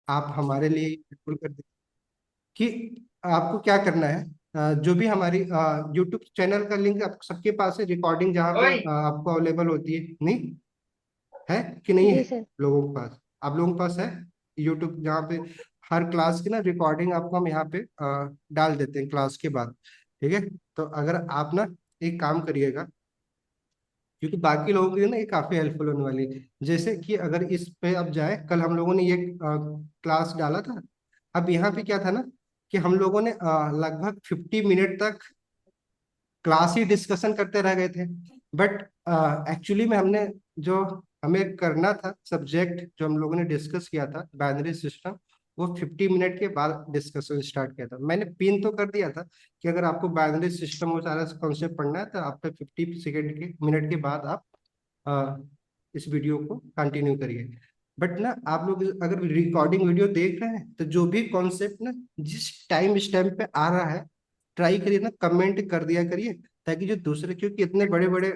आप हमारे लिए बिल्कुल कर दीजिए कि आपको क्या करना है। जो भी हमारी यूट्यूब चैनल का लिंक आप सबके पास है, रिकॉर्डिंग जहाँ पे आपको अवेलेबल होती है, नहीं है कि नहीं जी है सर। लोगों के पास? आप लोगों के पास है यूट्यूब, जहाँ पे हर क्लास की ना रिकॉर्डिंग आपको हम यहाँ पे डाल देते हैं क्लास के बाद। ठीक है, तो अगर आप ना एक काम करिएगा, क्योंकि बाकी लोगों के लिए ना ये काफी हेल्पफुल होने वाली है। जैसे कि अगर इस पे अब जाए, कल हम लोगों ने ये क्लास डाला था। अब यहाँ पे क्या था ना, कि हम लोगों ने लगभग 50 मिनट तक क्लास ही डिस्कशन करते रह गए थे। बट एक्चुअली में हमने जो हमें करना था सब्जेक्ट, जो हम लोगों ने डिस्कस किया था बाइनरी सिस्टम, वो 50 मिनट के बाद डिस्कशन स्टार्ट किया था। मैंने पिन तो कर दिया था कि अगर आपको बाइनरी सिस्टम वो सारा कॉन्सेप्ट पढ़ना है तो आपका 50 सेकेंड के मिनट के बाद आप अ, इस वीडियो को कंटिन्यू करिए। बट ना आप लोग अगर रिकॉर्डिंग वीडियो देख रहे हैं तो जो भी कॉन्सेप्ट ना जिस टाइम स्टैम्प पे आ रहा है, ट्राई करिए ना कमेंट कर दिया करिए, ताकि जो दूसरे, क्योंकि इतने बड़े बड़े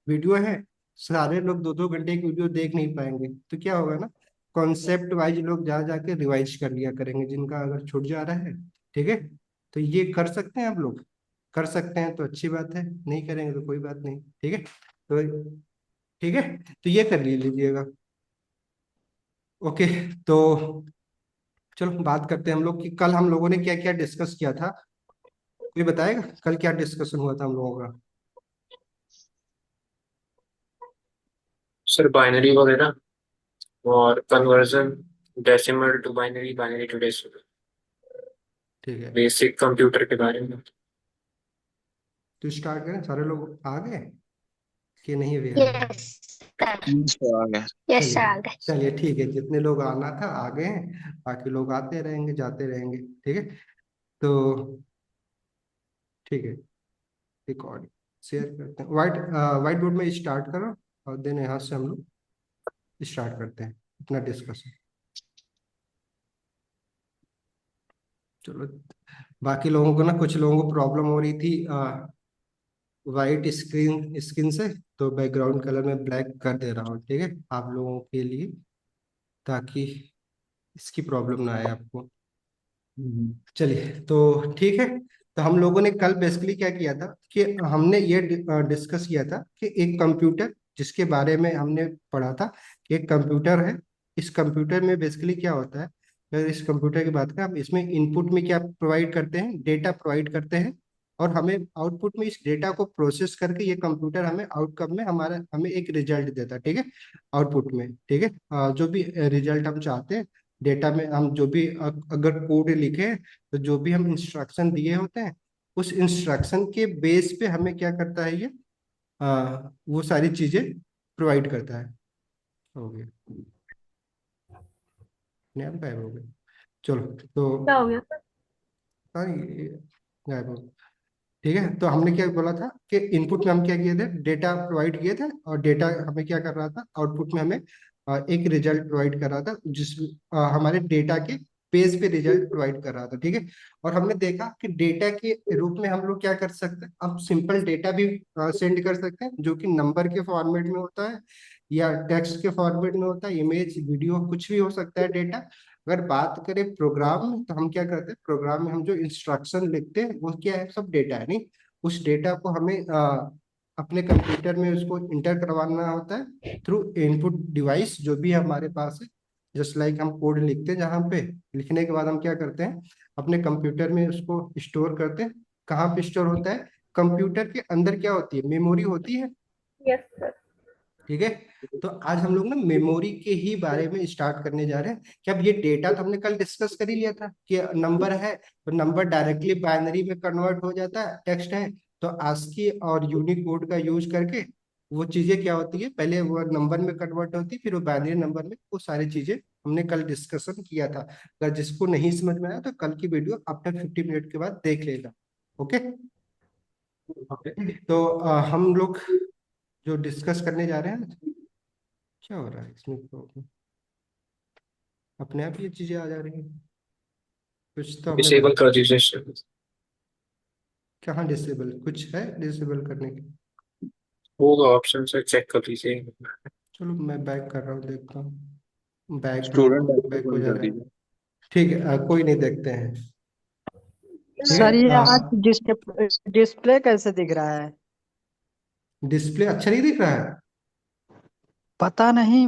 वीडियो हैं, सारे लोग 2-2 घंटे की वीडियो देख नहीं पाएंगे। तो क्या होगा ना, कॉन्सेप्ट वाइज लोग जा जाके रिवाइज कर लिया करेंगे जिनका अगर छूट जा रहा है। ठीक है, तो ये कर सकते हैं आप लोग। कर सकते हैं तो अच्छी बात है, नहीं करेंगे तो कोई बात नहीं। ठीक है, तो ठीक है, तो ये कर लीजिएगा। ओके, तो चलो बात करते हैं हम लोग कि कल हम लोगों ने क्या क्या डिस्कस किया था। कोई बताएगा कल क्या डिस्कशन हुआ था हम लोगों का? सर बाइनरी वगैरह और conversion, decimal to binary, binary to decimal, ठीक है, बेसिक कंप्यूटर के बारे में। तो स्टार्ट करें। सारे लोग आ गए कि नहीं भी आए? Yes sir. तो आ गया। यस सर चलिए, आ गए। चलिए ठीक है, जितने लोग आना था आ गए हैं, बाकी लोग आते रहेंगे जाते रहेंगे। ठीक है, तो ठीक है, रिकॉर्ड शेयर करते हैं। व्हाइट बोर्ड में स्टार्ट करो, और देन यहाँ से हम लोग स्टार्ट करते हैं अपना डिस्कशन। चलो, बाकी लोगों को ना, कुछ लोगों को प्रॉब्लम हो रही थी वाइट स्क्रीन स्क्रीन से, तो बैकग्राउंड कलर में ब्लैक कर दे रहा हूँ। ठीक है, आप लोगों के लिए, ताकि इसकी प्रॉब्लम ना आए आपको। चलिए, तो ठीक है। तो हम लोगों ने कल बेसिकली क्या किया था कि हमने ये डिस्कस किया था कि एक कंप्यूटर, जिसके बारे में हमने पढ़ा था कि एक कंप्यूटर है। इस कंप्यूटर में बेसिकली क्या होता है, अगर इस कंप्यूटर की बात करें, हम इसमें इनपुट में क्या प्रोवाइड करते हैं, डेटा प्रोवाइड करते हैं। और हमें आउटपुट में इस डेटा को प्रोसेस करके ये कंप्यूटर हमें आउटकम में हमारा हमें एक रिजल्ट देता है। ठीक है, आउटपुट में। ठीक है, जो भी रिजल्ट हम चाहते हैं, डेटा में हम जो भी अगर कोड लिखे, तो जो भी हम इंस्ट्रक्शन दिए होते हैं, उस इंस्ट्रक्शन के बेस पे हमें क्या करता है ये, वो सारी चीजें प्रोवाइड करता है। हो गया, अपने आप गायब हो गया। चलो, तो क्या हो गया सर? सॉरी, गायब हो। ठीक है, तो हमने क्या बोला था कि इनपुट में हम क्या किए थे, डेटा प्रोवाइड किए थे, और डेटा हमें क्या कर रहा था, आउटपुट में हमें एक रिजल्ट प्रोवाइड कर रहा था, जिस हमारे डेटा के बेस पे रिजल्ट प्रोवाइड कर रहा था। ठीक है, और हमने देखा कि डेटा के रूप में हम लोग क्या कर सकते हैं, अब सिंपल डेटा भी सेंड कर सकते हैं, जो कि नंबर के फॉर्मेट में होता है या टेक्स्ट के फॉर्मेट में होता है, इमेज वीडियो कुछ भी हो सकता है डेटा। अगर बात करें प्रोग्राम में, तो हम क्या करते हैं, प्रोग्राम में हम जो इंस्ट्रक्शन लिखते हैं वो क्या है, सब डेटा है, नहीं। उस डेटा को हमें अपने कंप्यूटर में उसको इंटर करवाना होता है थ्रू इनपुट डिवाइस जो भी हमारे पास है। जस्ट लाइक हम कोड लिखते हैं, जहाँ पे लिखने के बाद हम क्या करते हैं, अपने कंप्यूटर में उसको स्टोर करते हैं। कहाँ पे स्टोर होता है, कंप्यूटर के अंदर क्या होती है, मेमोरी होती है। Yes sir. ठीक है, तो आज हम लोग ना मेमोरी के ही बारे में स्टार्ट करने जा रहे हैं। कि अब ये डेटा तो हमने कल डिस्कस कर ही लिया था कि नंबर है, तो नंबर डायरेक्टली बाइनरी में कन्वर्ट हो जाता है, टेक्स्ट है। तो ASCII और यूनिकोड का यूज करके वो चीजें क्या होती है, पहले वो नंबर में कन्वर्ट होती है, फिर वो बाइनरी नंबर में, वो सारी चीजें हमने कल डिस्कशन किया था। अगर जिसको नहीं समझ में आया तो कल की वीडियो आफ्टर 50 मिनट के बाद देख लेगा। ओके, तो हम लोग जो डिस्कस करने जा रहे हैं, क्या हो रहा है इसमें प्रॉब्लम, अपने आप ये चीजें आ जा रही हैं। कुछ तो हमने डिसेबल बता, कर दीजिए सर। कहाँ डिसेबल, कुछ है डिसेबल करने के? होगा ऑप्शन से, चेक कर लीजिए। चलो मैं बैक कर रहा हूँ, देखता हूँ। बैक स्टूडेंट बैक हो बंद जा कर रहा है। दीजिए। ठीक है, कोई नहीं, देखते हैं। ठीक सर ये आज है, डिस्प्ले डिस्प्ले कैसे दिख रहा है? डिस्प्ले अच्छा नहीं दिख रहा है। पता नहीं।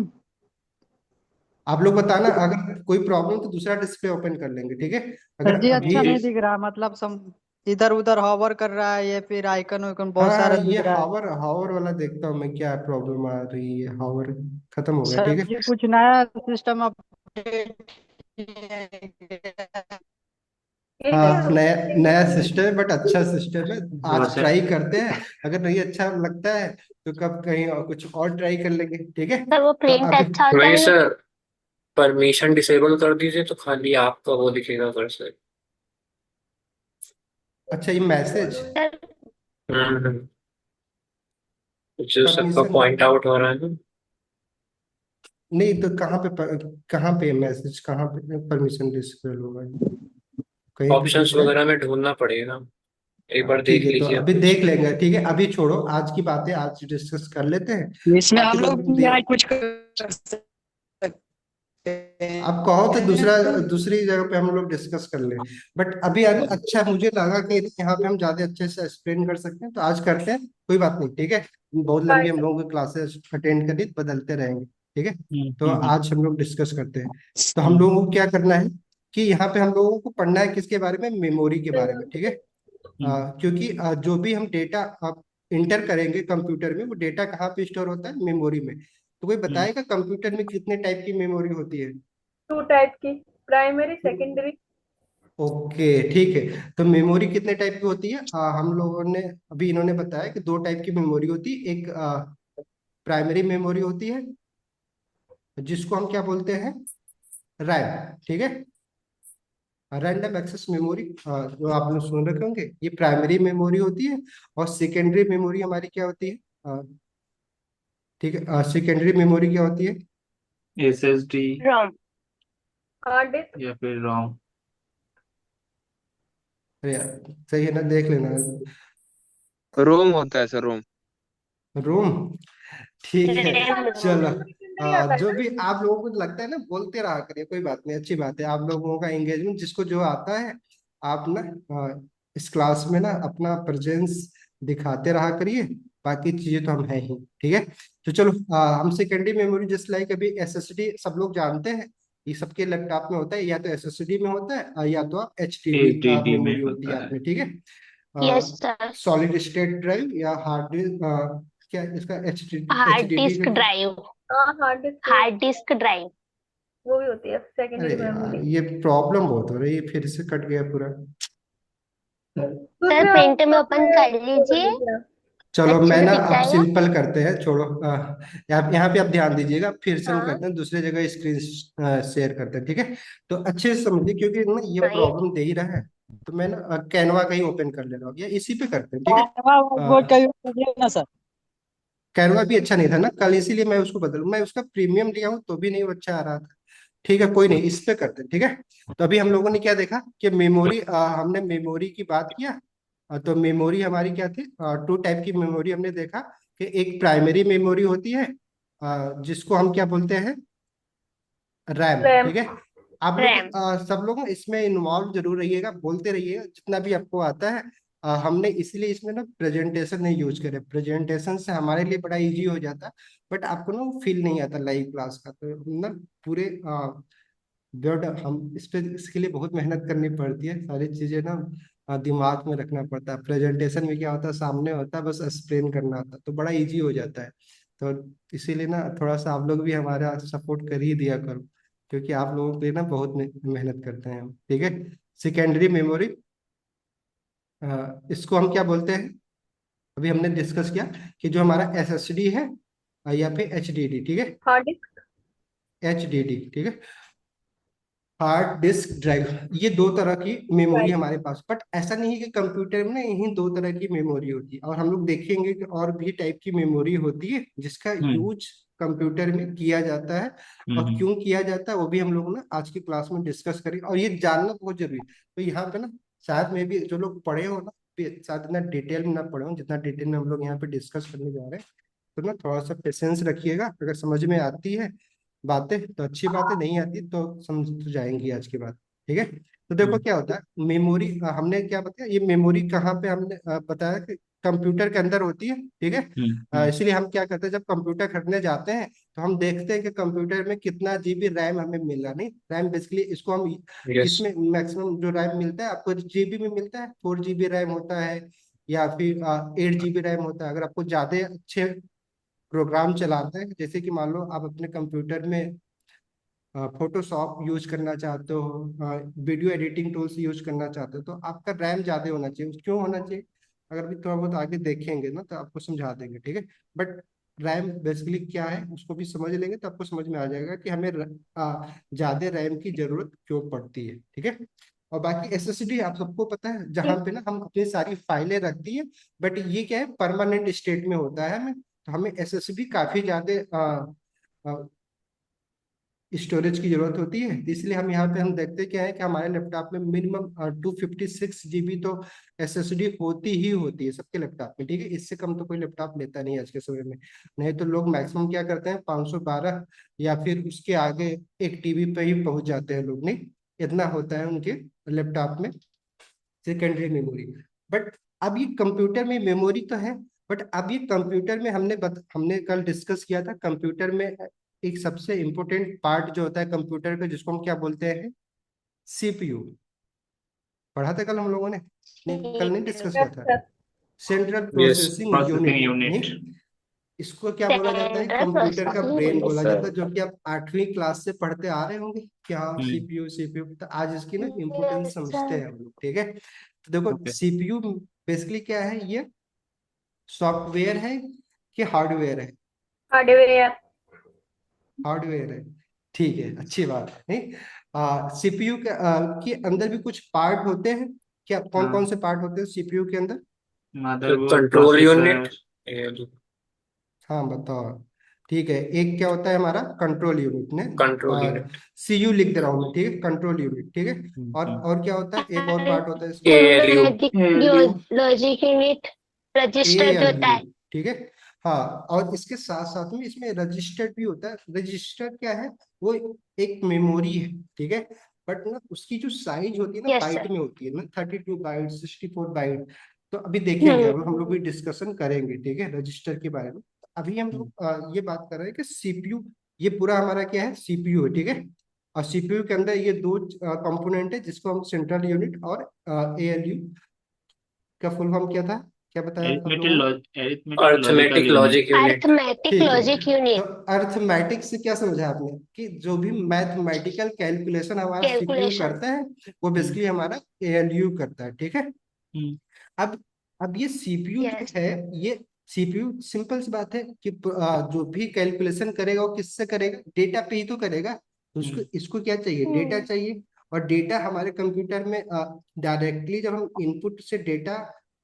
आप लोग बताना, अगर कोई प्रॉब्लम तो दूसरा डिस्प्ले ओपन कर लेंगे, ठीक है। सर अगर जी अभी, अच्छा नहीं दिख रहा, मतलब सम इधर उधर हॉवर कर रहा है, ये फिर आइकन वाइकन हाँ बहुत सारा हाँ, ये दिख रहा है। हावर हावर वाला देखता हूँ मैं, क्या प्रॉब्लम आ रही है। हावर खत्म हो गया, सर ठीक है। जी कुछ नया सिस्टम अपडेट किया एक ही हाँ, नया नया है। सिस्टम है, बट अच्छा सिस्टम है। आज वैसे ट्राई करते हैं, अगर नहीं अच्छा लगता है तो कब कहीं और कुछ और ट्राई कर लेंगे, ठीक है। सर वो तो प्रिंट अभी, अच्छा होता वही है। सर, परमिशन डिसेबल कर दीजिए तो खाली आपका वो दिखेगा कर्सर। अच्छा, ये मैसेज सर हम्म। जो सबका परमिशन, पॉइंट आउट हो रहा है ना। नहीं तो कहाँ पे मैसेज, कहाँ पे परमिशन डिसेबल होगा? कहीं पे ऑप्शंस दिख रहा है? वगैरह में ढूंढना पड़ेगा। एक बार ठीक देख है, तो लीजिए आप अभी कुछ। देख लेंगे, ठीक है। अभी छोड़ो, आज की बातें आज डिस्कस कर लेते हैं। इसमें बाकी हम तो लोग भी कुछ कर सकते आप कहो तो दूसरा हैं। दूसरी जगह पे हम लोग डिस्कस कर लें। बट अभी यार अच्छा मुझे लगा कि यहाँ पे हम ज्यादा अच्छे से एक्सप्लेन कर सकते हैं, तो आज करते हैं, कोई बात नहीं, ठीक है। बहुत लंबी हम लोगों की क्लासेस अटेंड करी, बदलते रहेंगे, ठीक है। तो हम्म। आज हम लोग डिस्कस करते हैं। तो हम लोगों को क्या करना है कि यहाँ पे हम लोगों को पढ़ना है किसके बारे में, मेमोरी के बारे में, ठीक है। क्योंकि जो भी हम डेटा इंटर करेंगे कंप्यूटर में, वो डेटा कहाँ पे स्टोर होता है, मेमोरी में। तो कोई बताएगा कंप्यूटर में कितने टाइप की मेमोरी होती है? टू टाइप की, प्राइमरी सेकेंडरी। ओके, ठीक है। तो मेमोरी कितने टाइप की होती है? हम लोगों ने, अभी इन्होंने बताया कि दो टाइप की मेमोरी होती है। एक प्राइमरी मेमोरी होती है, जिसको हम क्या बोलते हैं, रैम, ठीक है। रैंडम एक्सेस मेमोरी, जो आपने सुन रखे होंगे, ये प्राइमरी मेमोरी होती है। और सेकेंडरी मेमोरी हमारी क्या होती है, ठीक है, सेकेंडरी मेमोरी क्या होती है? एसएसडी रोम, हार्ड डिस्क। या फिर रोम। अरे यार, सही है ना, देख लेना। रोम होता है सर, रोम। रोम, ठीक है। रैम रोम चलो, सेकेंडरी आता है जो ना। भी आप लोगों को लगता है ना, बोलते रहा करिए, कोई बात नहीं, अच्छी बात है। आप लोगों का एंगेजमेंट, जिसको जो आता है, आप ना इस क्लास में ना अपना प्रेजेंस दिखाते रहा करिए। बाकी चीजें तो हम हैं ही, ठीक है। तो चलो, हम सेकेंडरी मेमोरी जस्ट लाइक अभी एसएसडी सब लोग जानते हैं। ये सबके लैपटॉप में होता है, या तो एसएसडी में होता है, या तो आप एचडीडी एचडीडी में मेमोरी होती है होता आप है। में, ठीक है। Yes sir. Solid state drive या हार्ड डिस्क, क्या इसका H hard D D disk drive. हाँ, hard disk, hard disk drive वो भी होती है अरे सेकेंडरी यार, मेमोरी। ये प्रॉब्लम बहुत हो रही है, फिर से कट गया पूरा। सर प्रिंट में ओपन कर लीजिए, चलो, अच्छे मैं से ना, दिख अब जाएगा। सिंपल करते हैं, छोड़ो। यहाँ पे आप ध्यान दीजिएगा, फिर से हम हाँ करते हैं दूसरी जगह स्क्रीन शेयर करते हैं, ठीक है। तो अच्छे से समझिए, क्योंकि ना ये हाँ, ये प्रॉब्लम दे ही रहा है। तो मैं ना कैनवा कहीं ओपन कर ले रहा हूँ, या इसी पे करते हैं, ठीक है। व्हाइट बोर्ड का यूज करिए ना सर। कैनवा भी अच्छा नहीं था ना कल, इसीलिए मैं उसको बदलू, मैं उसका प्रीमियम लिया हूँ तो भी नहीं वो अच्छा आ रहा था। ठीक है, कोई नहीं, इस पे करते हैं, ठीक है। तो अभी हम लोगों ने क्या देखा कि मेमोरी, हमने मेमोरी की बात किया। तो मेमोरी हमारी क्या थी, टू टाइप की मेमोरी हमने देखा। कि एक प्राइमरी मेमोरी होती है, जिसको हम क्या बोलते हैं, रैम, रैम। ठीक है। आप लोग रैम सब लोग ना इसमें इन्वॉल्व जरूर रहिएगा, बोलते रहिएगा जितना भी आपको आता है। हमने इसीलिए इसमें ना प्रेजेंटेशन नहीं यूज करे, प्रेजेंटेशन से हमारे लिए बड़ा इजी हो जाता। बट आपको ना फील नहीं आता लाइव क्लास का, तो हम ना पूरे वर्ड, हम इस पे, इसके लिए बहुत मेहनत करनी पड़ती है, सारी चीजें ना दिमाग में रखना पड़ता है। प्रेजेंटेशन में क्या होता है, सामने होता है, बस एक्सप्लेन करना होता है, तो बड़ा इजी हो जाता है। तो इसीलिए ना थोड़ा सा आप लोग भी हमारा सपोर्ट कर ही दिया करो, क्योंकि आप लोगों के लिए ना बहुत मेहनत करते हैं हम, ठीक है। सेकेंडरी मेमोरी, इसको हम क्या बोलते हैं, अभी हमने डिस्कस किया कि जो हमारा एसएसडी है, या फिर एचडीडी, ठीक है। Hard disk. एचडीडी, ठीक है, हार्ड डिस्क ड्राइव। ये दो तरह की मेमोरी ड्राइव। हमारे पास, बट ऐसा नहीं है कि कंप्यूटर में ना यही दो तरह की मेमोरी होती है, और हम लोग देखेंगे कि और भी टाइप की मेमोरी होती है जिसका हम्म यूज कंप्यूटर में किया जाता है। और हम्म क्यों किया जाता है वो भी हम लोग ना आज की क्लास में डिस्कस करेंगे, और ये जानना बहुत जरूरी है। तो यहाँ पे ना, शायद में भी जो लोग पढ़े हो ना, शायद इतना डिटेल में ना पढ़े हो जितना डिटेल में हम लोग यहाँ पे डिस्कस करने जा रहे हैं। तो ना थोड़ा सा पेशेंस रखिएगा, अगर समझ में आती है बातें तो अच्छी बात है, नहीं आती तो समझ तो जाएंगी आज की बात, ठीक है। तो देखो क्या होता है मेमोरी, हमने क्या बताया, ये मेमोरी कहाँ पे हमने बताया कि कंप्यूटर के अंदर होती है, ठीक है। इसलिए हम क्या करते हैं जब कंप्यूटर खरीदने जाते हैं तो हम देखते हैं कि कंप्यूटर में कितना जीबी रैम हमें मिल रहा, नहीं रैम बेसिकली इसको हम Yes. इसमें मैक्सिमम जो रैम मिलता है आपको जीबी में मिलता है, 4 GB रैम होता है या फिर 8 GB रैम होता है। अगर आपको ज्यादा अच्छे प्रोग्राम चलाते हैं, जैसे कि मान लो आप अपने कंप्यूटर में फोटोशॉप यूज करना चाहते हो, वीडियो एडिटिंग टूल्स यूज करना चाहते हो, तो आपका रैम ज्यादा होना चाहिए। क्यों होना चाहिए, अगर भी थोड़ा बहुत आगे देखेंगे ना तो आपको समझा देंगे, ठीक है। बट रैम बेसिकली क्या है उसको भी समझ लेंगे तो आपको समझ में आ जाएगा कि हमें ज्यादा रैम की जरूरत क्यों पड़ती है, ठीक है। और बाकी एसएसडी आप सबको पता है जहाँ पे ना हम अपनी सारी फाइलें रखती है, बट ये क्या है परमानेंट स्टेट में होता है हमें, तो हमें एसएसडी काफी ज्यादा स्टोरेज की जरूरत होती है। तो इसलिए हम यहाँ पे हम देखते क्या है कि हमारे लैपटॉप में मिनिमम 256 GB तो एसएसडी होती ही होती है सबके लैपटॉप में, ठीक है। इससे कम तो कोई लैपटॉप लेता नहीं आज के समय में। नहीं तो लोग मैक्सिमम क्या करते हैं 512 या फिर उसके आगे 1 TB पे ही पहुंच जाते हैं लोग, नहीं इतना होता है उनके लैपटॉप में सेकेंडरी मेमोरी। बट अब ये कंप्यूटर में मेमोरी तो है, बट अब ये कंप्यूटर में हमने कल डिस्कस किया था, कंप्यूटर में एक सबसे इम्पोर्टेंट पार्ट जो होता है कंप्यूटर का जिसको हम क्या बोलते हैं, सीपीयू। पढ़ा था कल हम लोगों ने, नहीं कल नहीं डिस्कस किया था। Central Yes. Processing processing unit, unit. नहीं इसको क्या बोला जाता है, सेंट्रल कंप्यूटर का प्रोसेसिंग ब्रेन यूनिट। बोला Yes, जाता sir. है, जो कि आप 8वीं क्लास से पढ़ते आ रहे होंगे क्या, हम्म। CPU CPU. तो आज इसकी ना इम्पोर्टेंस यस समझते सर। हैं हम लोग, ठीक है। तो देखो ओके। सीपीयू बेसिकली क्या है, ये सॉफ्टवेयर है कि हार्डवेयर है, हार्डवेयर। हार्डवेयर है, ठीक है, अच्छी बात है, नहीं सीपीयू के अंदर भी कुछ पार्ट होते हैं क्या, कौन कौन हाँ, से पार्ट होते हैं सीपीयू के अंदर। The motherboard, control unit. Processor. Yeah, हाँ बताओ, ठीक है। एक क्या होता है हमारा कंट्रोल यूनिट ने, control unit. सीयू लिख दे रहा हूँ मैं, ठीक है, कंट्रोल यूनिट, ठीक है। और क्या होता है, एक और पार्ट होता है इसका, ALU. ALU. Logic unit. Register जो होता एएलयू, है। ठीक है। हाँ, और इसके साथ साथ में इसमें रजिस्टर भी होता है। रजिस्टर क्या है, वो एक मेमोरी है, ठीक है। बट ना उसकी जो साइज होती है ना यस बाइट सर। में होती है ना, 32 बाइट 64 बाइट। तो अभी देखेंगे, अब हम लोग हम्म। भी डिस्कशन करेंगे, ठीक है, रजिस्टर के बारे में। अभी हम हम्म। लोग ये बात कर रहे हैं कि सीपीयू, ये पूरा हमारा क्या है, सीपीयू है, ठीक है। और सीपीयू के अंदर ये दो कंपोनेंट है जिसको हम सेंट्रल यूनिट और एएलयू का फुल फॉर्म क्या था, क्या बताया आप लोगों ने। Arithmetic logical Arithmetic unit. logic unit. Arithmetic ठीक है, लॉजिक तो यूनिट। अर्थमेटिक से क्या समझा आपने कि जो भी मैथमेटिकल कैलकुलेशन हमारा सीपीयू कैलकुलेशन। करता है वो बेसिकली हमारा एएलयू करता है, ठीक है। अब अब ये सीपीयू जो यस। है, ये सीपीयू सिंपल सी बात है कि जो भी कैलकुलेशन करेगा वो किससे करेगा, डेटा पे ही तो करेगा। तो उसको इसको क्या चाहिए, डेटा चाहिए। और डेटा हमारे कंप्यूटर में डायरेक्टली जब हम इनपुट से डेटा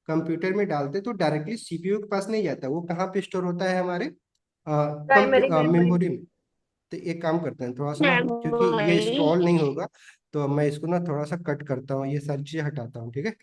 कंप्यूटर में डालते हैं तो डायरेक्टली सीपीयू के पास नहीं जाता, वो कहाँ पे स्टोर होता है, हमारे प्राइमरी मेमोरी। मेमोरी में। तो एक काम करते हैं थोड़ा सा ना, क्योंकि ये मेमोरी। स्क्रॉल नहीं होगा, तो मैं इसको ना थोड़ा सा कट करता हूँ, ये सारी चीजें हटाता हूँ, ठीक है।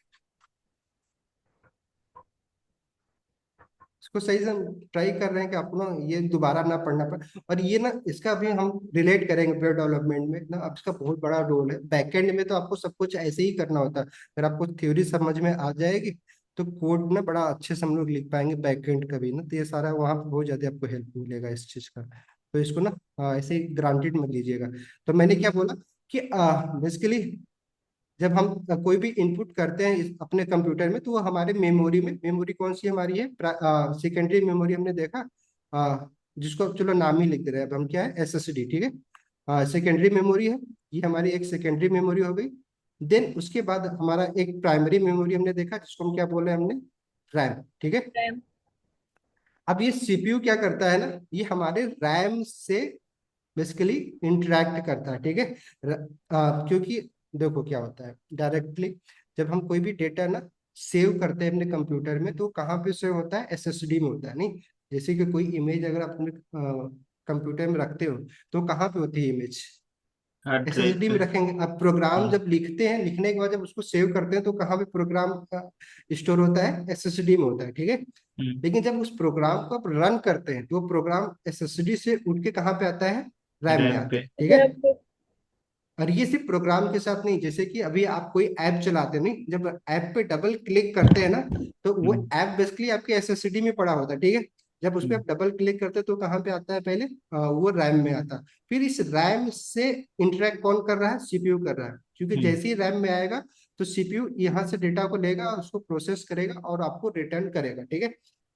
इसको सही से ट्राई कर रहे हैं कि आपको ना ये दोबारा ना पढ़ना पड़े। और ये ना इसका भी हम रिलेट करेंगे वेब डेवलपमेंट में ना, अब इसका बहुत बड़ा रोल है। बैकएंड में तो आपको सब कुछ ऐसे ही करना होता है, अगर आपको थ्योरी समझ में आ जाएगी तो कोड ना बड़ा अच्छे से हम लोग लिख पाएंगे बैकएंड का भी ना, तो ये सारा वहाँ पे बहुत ज्यादा आपको हेल्प मिलेगा इस चीज का। तो इसको ना ऐसे ही ग्रांटेड मत लीजिएगा। तो मैंने क्या बोला कि बेसिकली जब हम कोई भी इनपुट करते हैं अपने कंप्यूटर में तो वो हमारे मेमोरी में, मेमोरी कौन सी हमारी है, सेकेंडरी मेमोरी हमने देखा, जिसको अब चलो नाम ही लिख दे रहे हैं अब हम, क्या है, एसएसडी, ठीक है। सेकेंडरी मेमोरी है, ये हमारी एक सेकेंडरी मेमोरी हो गई। देन उसके बाद हमारा एक प्राइमरी मेमोरी हमने देखा जिसको हम क्या बोले हमने, रैम, ठीक है। रैम। अब ये सीपीयू क्या करता है ना, ये हमारे रैम से बेसिकली इंटरेक्ट करता है, ठीक है। क्योंकि देखो क्या होता है डायरेक्टली जब हम कोई भी डेटा ना सेव करते हैं अपने कंप्यूटर में तो कहाँ पे सेव होता है, एसएसडी में होता है, नहीं जैसे कि कोई इमेज अगर आप अपने कंप्यूटर में रखते हो तो कहाँ पे होती है इमेज, हार्ड ड्राइव एसएसडी पे। में रखेंगे। अब प्रोग्राम हाँ। जब लिखते हैं, लिखने के बाद जब उसको सेव करते हैं तो कहाँ पे प्रोग्राम स्टोर होता है, एसएसडी में होता है, ठीक है। हम्म। लेकिन जब उस प्रोग्राम को आप रन करते हैं तो वो प्रोग्राम एसएसडी से उठ के कहाँ पे आता है, रैम में रैम आता पे। है, ठीक है। और ये सिर्फ प्रोग्राम के साथ नहीं, जैसे कि अभी आप कोई ऐप चलाते हैं, नहीं, जब ऐप पे डबल क्लिक करते हैं ना, तो वो ऐप बेसिकली आपके एसएसडी में पड़ा होता है, ठीक है। जब उस पर आप डबल क्लिक करते हैं तो कहाँ पे आता है पहले, वो रैम में आता है। फिर इस रैम से इंटरेक्ट कौन कर रहा है, सीपीयू कर रहा है, क्योंकि जैसे ही रैम में आएगा तो सीपीयू यहाँ से डेटा को लेगा और उसको प्रोसेस करेगा और आपको रिटर्न करेगा, ठीक है।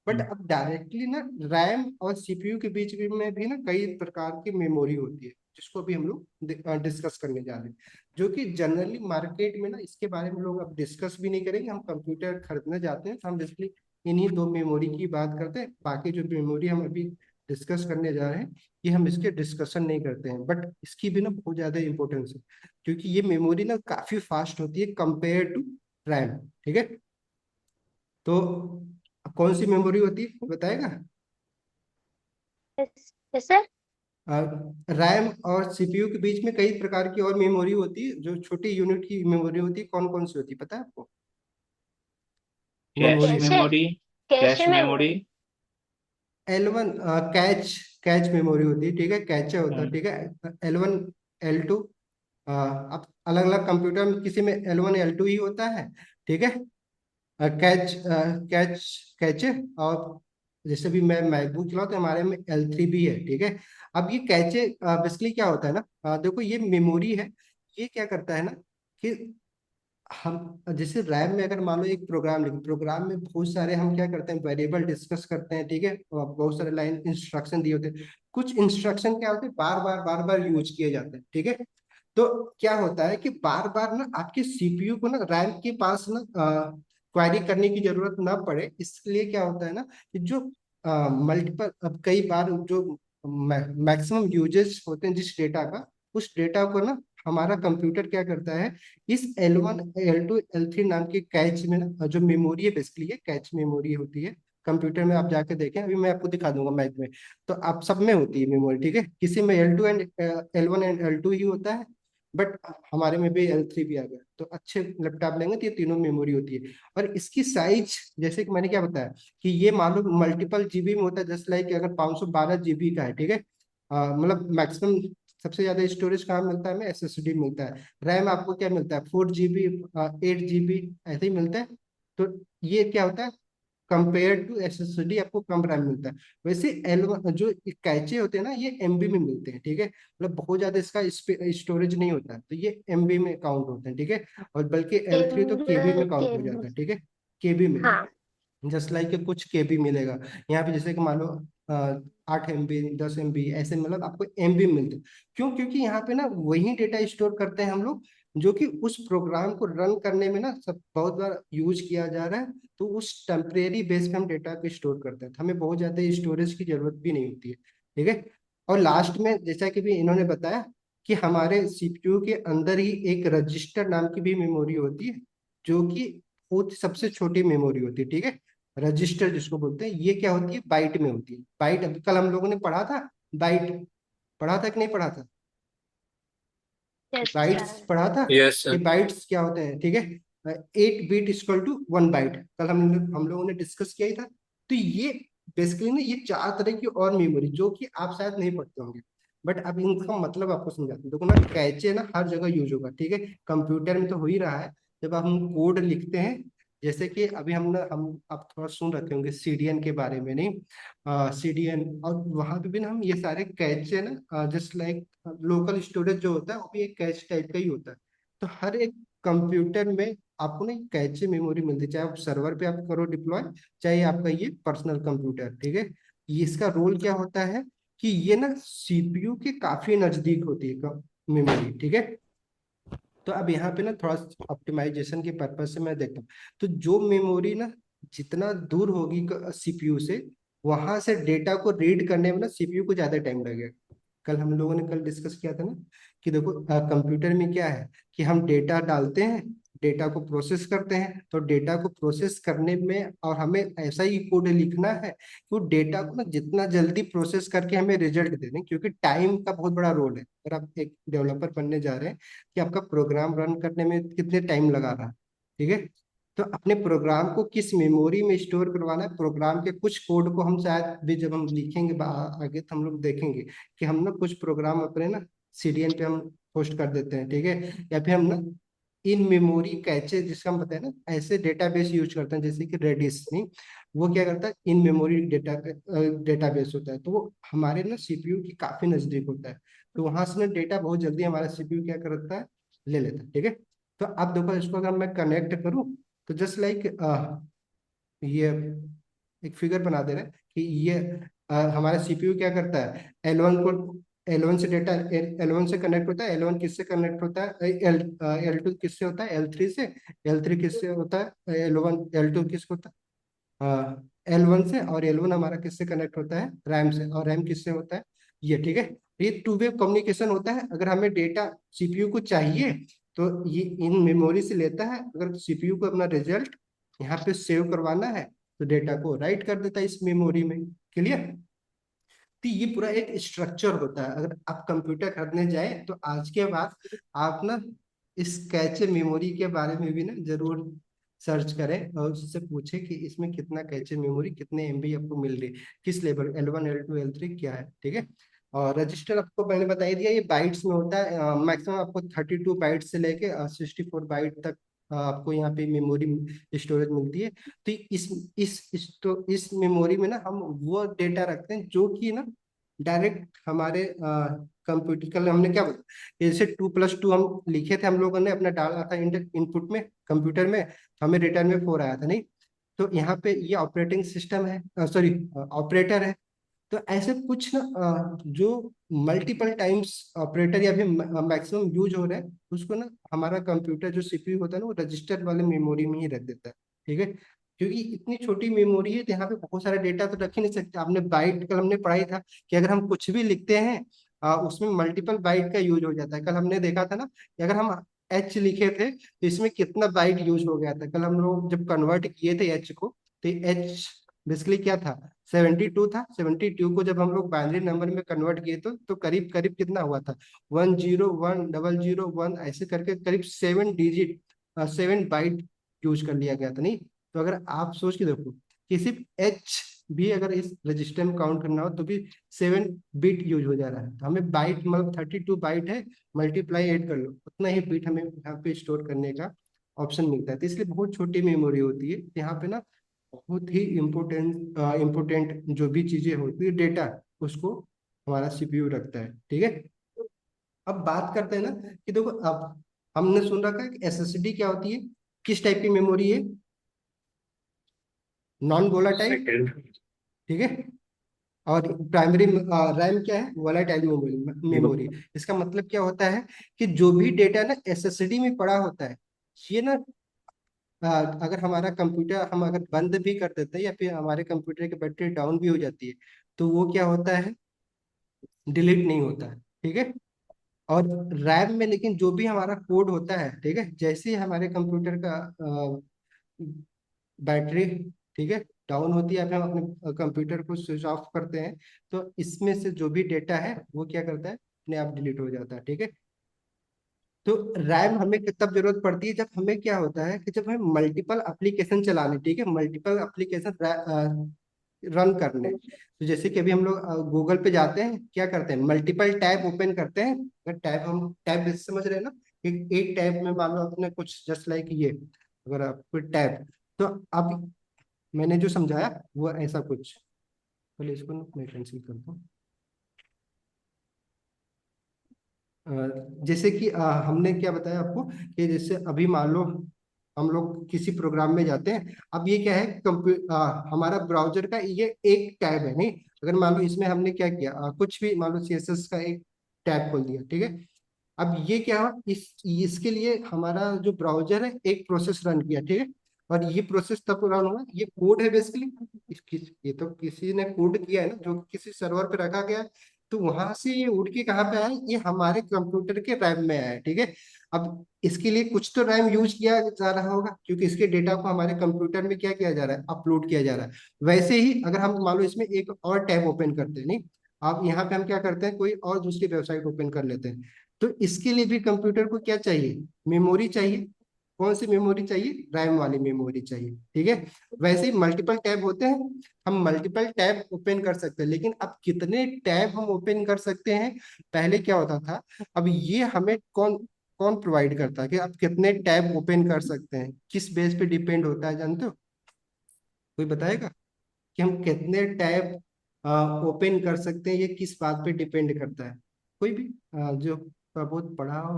बट अब डायरेक्टली ना रैम और सीपीयू के बीच में भी ना कई प्रकार की मेमोरी होती है, जिसको भी हम लोग डिस्कस करने जा रहे हैं, जो कि जनरली मार्केट में ना इसके बारे में लोग अब डिस्कस भी नहीं करेंगे। हम कंप्यूटर खरीदने जाते हैं तो हम बेसिकली इन्हीं दो मेमोरी की बात करते हैं, बाकी जो मेमोरी हम अभी डिस्कस करने जा रहे हैं ये हम इसके डिस्कशन नहीं करते हैं। बट इसकी भी ना बहुत ज्यादा इंपॉर्टेंस है, क्योंकि ये मेमोरी ना काफी फास्ट होती है कंपेयर टू रैम, ठीक है। तो कौन सी मेमोरी होती है बताएगा? Yes sir. रैम और सीपीयू के बीच में कई प्रकार की और मेमोरी होती है, जो छोटी यूनिट की मेमोरी होती है, कौन कौन सी होती है पता है आपको? Cache memory cache memory. Cache cache memory. Memory. L1 catch cache memory होती है, ठीक है, कैचे होता है, ठीक है। L1 L2, अब अलग अलग कंप्यूटर में किसी में L1 L2 ही होता है, ठीक है। कैच कैच कैचे, और जैसे भी मैं मैकबुक चलाता तो हमारे में L3 भी है, ठीक है। अब ये कैचे बेसिकली क्या होता है ना, देखो ये मेमोरी है, ये क्या करता है ना कि हम जैसे रैम में अगर मान लो एक प्रोग्राम लिखे, प्रोग्राम में बहुत सारे हम क्या करते हैं, वेरिएबल डिस्कस करते हैं, ठीक है, और बहुत सारे लाइन इंस्ट्रक्शन दिए होते हैं। कुछ इंस्ट्रक्शन क्या होते हैं, बार बार यूज किए जाते हैं, ठीक है। तो क्या होता है कि बार बार ना आपके सीपीयू को ना रैम के पास ना क्वेरी करने की जरूरत ना पड़े, इसलिए क्या होता है ना कि जो मल्टीपल, अब कई बार जो मैक्सिमम यूजेस होते हैं जिस डेटा का, उस डेटा को ना हमारा कंप्यूटर क्या करता है, इस L1 L2 L3 नाम के कैच में ना, जो मेमोरी है बेसिकली ये कैच मेमोरी होती है। कंप्यूटर में आप जाके देखें, अभी मैं आपको दिखा दूंगा मैथ में, तो आप सब में होती है मेमोरी, ठीक है। किसी में L1 एंड L2 ही होता है, बट हमारे में भी L3 भी आ गया। तो अच्छे लैपटॉप लेंगे तो ये तीनों मेमोरी होती है। और इसकी साइज, जैसे कि मैंने क्या बताया कि ये मान लो मल्टीपल जीबी में होता है, जस्ट लाइक अगर 512 जीबी का है, ठीक है, मतलब मैक्सिमम सबसे ज्यादा स्टोरेज कहाँ मिलता है, हमें एसएसडी मिलता है। रैम आपको क्या मिलता है, 4 GB 8 GB ऐसे ही मिलता है। तो ये क्या होता है, कंपेयर टू एसएसडी आपको कम रैम मिलता है। वैसे एल जो कैचे होते हैं ना ये एमबी में मिलते हैं, ठीक है, मतलब बहुत ज्यादा इसका स्टोरेज नहीं होता है, तो ये एमबी में काउंट होते हैं, ठीक है। और बल्कि L3 तो केबी में काउंट हो जाता है, ठीक है, केबी में। हाँ। जस्ट लाइक के कुछ केबी मिलेगा यहाँ पे, जैसे कि मान लो 8 MB 10 MB ऐसे, मतलब आपको एमबी मिलते हैं। क्यों? क्योंकि यहाँ पे ना वही डेटा स्टोर करते हैं हम लोग जो कि उस प्रोग्राम को रन करने में ना सब बहुत बार यूज किया जा रहा है। तो उस टेम्परेरी बेस पे हम डेटा को स्टोर करते हैं, तो हमें बहुत ज्यादा स्टोरेज की जरूरत भी नहीं होती है, ठीक है। और लास्ट में जैसा कि भी इन्होंने बताया कि हमारे सीपीयू के अंदर ही एक रजिस्टर नाम की भी मेमोरी होती है, जो कि बहुत सबसे छोटी मेमोरी होती है, ठीक है। रजिस्टर जिसको बोलते हैं, ये क्या होती है, बाइट में होती है। बाइट अभी कल हम लोगों ने पढ़ा था, बाइट पढ़ा था कि नहीं पढ़ा था, यस बाइट्स सर। पढ़ा था Yes, कि sir. बाइट्स क्या होते हैं, ठीक है। 8 बिट इक्वल टू 1 बाइट, कल हम लोगों ने डिस्कस किया ही था। तो ये बेसिकली ना ये 4 तरह की और मेमोरी जो कि आप शायद नहीं पढ़ते होंगे, बट अब इनका मतलब आपको समझाते हैं। देखो ना, कैचे ना हर जगह यूज होगा, ठीक है, कंप्यूटर में तो हो ही रहा है। जब हम कोड लिखते हैं, जैसे कि अभी हम आप थोड़ा सुन रखे होंगे सीडीएन के बारे में, नहीं, सीडीएन, और वहां पे भी ना हम ये सारे कैचे ना जस्ट लाइक लोकल स्टोरेज जो होता है वो भी एक कैच टाइप का ही होता है। तो हर एक कंप्यूटर में आपको ना कैचे मेमोरी मिलती है, चाहे आप सर्वर पे आप करो डिप्लॉय, चाहे आपका ये पर्सनल कंप्यूटर, ठीक है। ये इसका रोल क्या होता है कि ये ना सीपीयू के काफी नजदीक होती है मेमोरी, ठीक है। तो अब यहाँ पे ना थोड़ा ऑप्टिमाइजेशन के पर्पज से मैं देखता हूँ, तो जो मेमोरी ना जितना दूर होगी सीपीयू से, वहां से डेटा को रीड करने में ना सीपीयू को ज्यादा टाइम लगेगा। कल हम लोगों ने कल डिस्कस किया था ना कि देखो कंप्यूटर में क्या है कि हम डेटा डालते हैं, डेटा को प्रोसेस करते हैं, तो डेटा को प्रोसेस करने में और हमें ऐसा ही कोड लिखना है कि वो डेटा को ना जितना जल्दी प्रोसेस करके हमें रिजल्ट दे दें, क्योंकि टाइम का बहुत बड़ा रोल है। अगर आप एक डेवलपर बनने जा रहे हैं कि आपका प्रोग्राम रन करने में कितने टाइम लगा रहा है, ठीक है। तो अपने प्रोग्राम को किस मेमोरी में स्टोर करवाना है, प्रोग्राम के कुछ कोड को हम शायद भी जब हम लिखेंगे आगे तो हम लोग देखेंगे कि हम ना कुछ प्रोग्राम अपने ना सीडीएन पे हम होस्ट कर देते हैं, ठीक है। या फिर हम ना इन मेमोरी कैचे, जिसका हम बताए ना, ऐसे डेटाबेस यूज करते हैं जैसे कि रेडिस, नहीं, वो क्या करता है, इन मेमोरी डेटाबेस होता है, तो वो हमारे ना सीपीयू की काफी नजदीक होता है। तो वहां से ना डेटा बहुत जल्दी हमारा सीपीयू क्या करता है, ले लेता है, ठीक है। तो अब देखो, इसको अगर मैं कनेक्ट करूँ तो जस्ट लाइक ये एक फिगर बना दे रहा है कि ये हमारा सीपीयू क्या करता है, एल वन को, एल वन से डेटा, एल वन से कनेक्ट होता है, एल वन किससे कनेक्ट होता है, एल टू किससे होता है, एल थ्री से, एल थ्री किससे होता है, एल वन, एल टू किससे होता है, एल वन से, और एल वन हमारा किससे कनेक्ट होता है, रैम से, और रैम किससे होता है, ये, ठीक है। ये टू वे कम्युनिकेशन होता है। अगर हमें डेटा सीपीयू को चाहिए तो ये इन मेमोरी से लेता है, अगर सीपीयू को अपना रिजल्ट यहाँ पे सेव करवाना है तो डेटा को राइट कर देता है इस मेमोरी में। क्लियर? तो ये पूरा एक स्ट्रक्चर होता है। अगर आप कंप्यूटर खरीदने जाए तो आज के बाद आप ना इस कैचे मेमोरी के बारे में भी ना जरूर सर्च करें और उससे पूछे कि इसमें कितना कैचे मेमोरी, कितने एमबी आपको मिल रही है, किस level, L one, L two, L three क्या है, ठीक है। और रजिस्टर आपको मैंने बता ही दिया, ये बाइट्स में होता है। मैक्सिमम आपको 32 बाइट से लेके 64 बाइट तक आपको यहाँ पे मेमोरी स्टोरेज मिलती है। तो इस मेमोरी में ना हम वो डेटा रखते हैं जो कि ना डायरेक्ट हमारे कंप्यूटर, कल हमने क्या बोला, जैसे 2+2 हम लिखे थे, हम लोगों ने अपना डाला था इनपुट में कंप्यूटर में, हमें रिटर्न में 4 आया था, नहीं। तो यहाँ पे ये ऑपरेटिंग सिस्टम है, सॉरी, ऑपरेटर है। तो ऐसे कुछ ना जो मल्टीपल टाइम्स ऑपरेटर या फिर मैक्सिमम यूज हो रहा है, उसको ना हमारा कंप्यूटर जो सीपीयू होता है ना, वो रजिस्टर वाले मेमोरी में ही रख देता है, ठीक है। क्योंकि इतनी छोटी मेमोरी है तो यहाँ पे बहुत सारा डेटा तो रख ही नहीं सकते। आपने बाइट, कल हमने पढ़ाई था कि अगर हम कुछ भी लिखते हैं उसमें मल्टीपल बाइट का यूज हो जाता है। कल हमने देखा था ना कि अगर हम एच लिखे थे तो इसमें कितना बाइट यूज हो गया था। कल हम लोग जब कन्वर्ट किए थे एच को, तो एच बेसिकली क्या था, 72 था। 72 को जब हम लोग बाइनरी नंबर में कन्वर्ट किए तो करीब करीब कितना हुआ था, 101001 ऐसे करके करीब 7 डिजिट, 7 बाइट यूज कर लिया गया था, नहीं। तो अगर आप सोच के देखो कि सिर्फ एच भी अगर इस रजिस्टर में काउंट करना हो तो भी 7 बिट यूज हो जा रहा है। तो हमें बाइट मतलब 32 बाइट है, मल्टीप्लाई 8 कर लो, उतना ही बिट हमें यहाँ पे स्टोर करने का ऑप्शन मिलता है। तो इसलिए बहुत छोटी मेमोरी होती है यहाँ पे ना। बहुत ही इम्पोर्टेंट जो भी चीजें होती है डेटा, उसको हमारा सीपीयू रखता है, ठीक है। अब बात करते हैं ना कि देखो, अब हमने सुन रखा है कि एसएसडी क्या होती है, किस टाइप की मेमोरी है, नॉन वोलाटाइल, सेकंड। ठीक है। और प्राइमरी रैम क्या है, वोलाटाइल मेमोरी। इसका मतलब क्या होता है कि जो भी डेटा ना एसएसडी में पड़ा होता है, ये ना अगर हमारा कंप्यूटर हम अगर बंद भी कर देते हैं या फिर हमारे कंप्यूटर की बैटरी डाउन भी हो जाती है, तो वो क्या होता है, डिलीट नहीं होता है, ठीक है। और रैम में लेकिन जो भी हमारा कोड होता है, ठीक है, जैसे ही हमारे कंप्यूटर का बैटरी, ठीक है, डाउन होती है या फिर हम अपने कंप्यूटर को स्विच ऑफ करते हैं, तो इसमें से जो भी डेटा है वो क्या करता है, अपने आप डिलीट हो जाता है, ठीक है। तो रैम हमें तब जरूरत पड़ती है जब हमें क्या होता है कि जब हमें मल्टीपल एप्लीकेशन चलाने, ठीक है, मल्टीपल एप्लीकेशन रन करने। तो जैसे कि अभी हम लोग गूगल पे जाते हैं, क्या करते हैं, मल्टीपल टैब ओपन करते हैं। अगर टैब, हम टैब समझ रहे हैं ना, एक टैब में मान लो अपने कुछ जस्ट लाइक ये, अगर आपको टैब, तो अब मैंने जो समझाया वो ऐसा कुछ, पहले इसको मैं कैंसिल करता हूँ। जैसे कि हमने क्या बताया आपको कि जैसे अभी मान लो हम लोग किसी प्रोग्राम में जाते हैं। अब ये क्या है, हमारा ब्राउजर का ये एक टैब है, नहीं। अगर मान लो इसमें हमने क्या किया, कुछ भी मान लो सीएसएस का एक टैब खोल दिया, ठीक है। अब ये क्या हुआ, इसके लिए हमारा जो ब्राउजर है एक प्रोसेस रन किया, ठीक है। और ये प्रोसेस तब रन हुआ, ये कोड है बेसिकली, ये तो किसी ने कोड किया है ना, जो किसी सर्वर पे रखा गया है। तो वहां से ये उड़ के कहाँ पे आया, ये हमारे कंप्यूटर के रैम में आया है, ठीक है। अब इसके लिए कुछ तो रैम यूज किया जा रहा होगा, क्योंकि इसके डेटा को हमारे कंप्यूटर में क्या किया जा रहा है, अपलोड किया जा रहा है। वैसे ही अगर हम मान लो इसमें एक और टैब ओपन करते हैं, नहीं, अब यहाँ पे हम क्या करते हैं, कोई और दूसरी वेबसाइट ओपन कर लेते हैं। तो इसके लिए भी कंप्यूटर को क्या चाहिए, मेमोरी चाहिए। कौन सी मेमोरी चाहिए? रैम वाली मेमोरी चाहिए, ठीक है। वैसे ही मल्टीपल टैब होते हैं, हम मल्टीपल टैब ओपन कर सकते हैं, लेकिन अब कितने टैब हम ओपन कर सकते हैं? पहले क्या होता था, अब ये हमें कौन कौन प्रोवाइड करता है कि आप कितने टैब ओपन कर सकते हैं? किस बेस पे डिपेंड होता है, जानते हो? कोई बताएगा कि हम कितने टैब ओपन कर सकते हैं, ये किस बात पे डिपेंड करता है? कोई भी जो थोड़ा बहुत पढ़ा हो,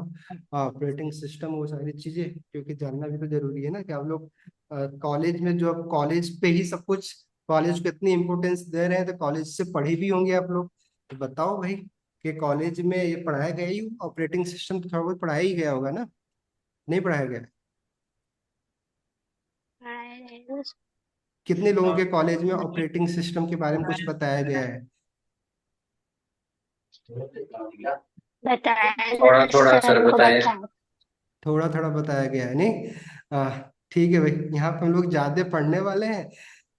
ऑपरेटिंग सिस्टम, वो सारी चीजें, क्योंकि जानना भी तो जरूरी है ना कि आप लोग कॉलेज में, जो अब कॉलेज पे ही सब कुछ, कॉलेज को इतनी इम्पोर्टेंस दे रहे हैं, तो कॉलेज से पढ़े भी होंगे आप लोग। तो बताओ भाई कि कॉलेज में ये पढ़ाया गया ही, ऑपरेटिंग सिस्टम तो थोड़ा बहुत पढ़ाया ही गया होगा ना? नहीं पढ़ाया गया? कितने लोगों के कॉलेज में ऑपरेटिंग सिस्टम के बारे में कुछ बताया गया है? बताया थोड़ा नहीं, थोड़ा सर सर को बताए। बताया। थोड़ा थोड़ा बताया गया है, नहीं? ठीक है भाई, यहाँ पे हम लोग ज्यादा पढ़ने वाले हैं,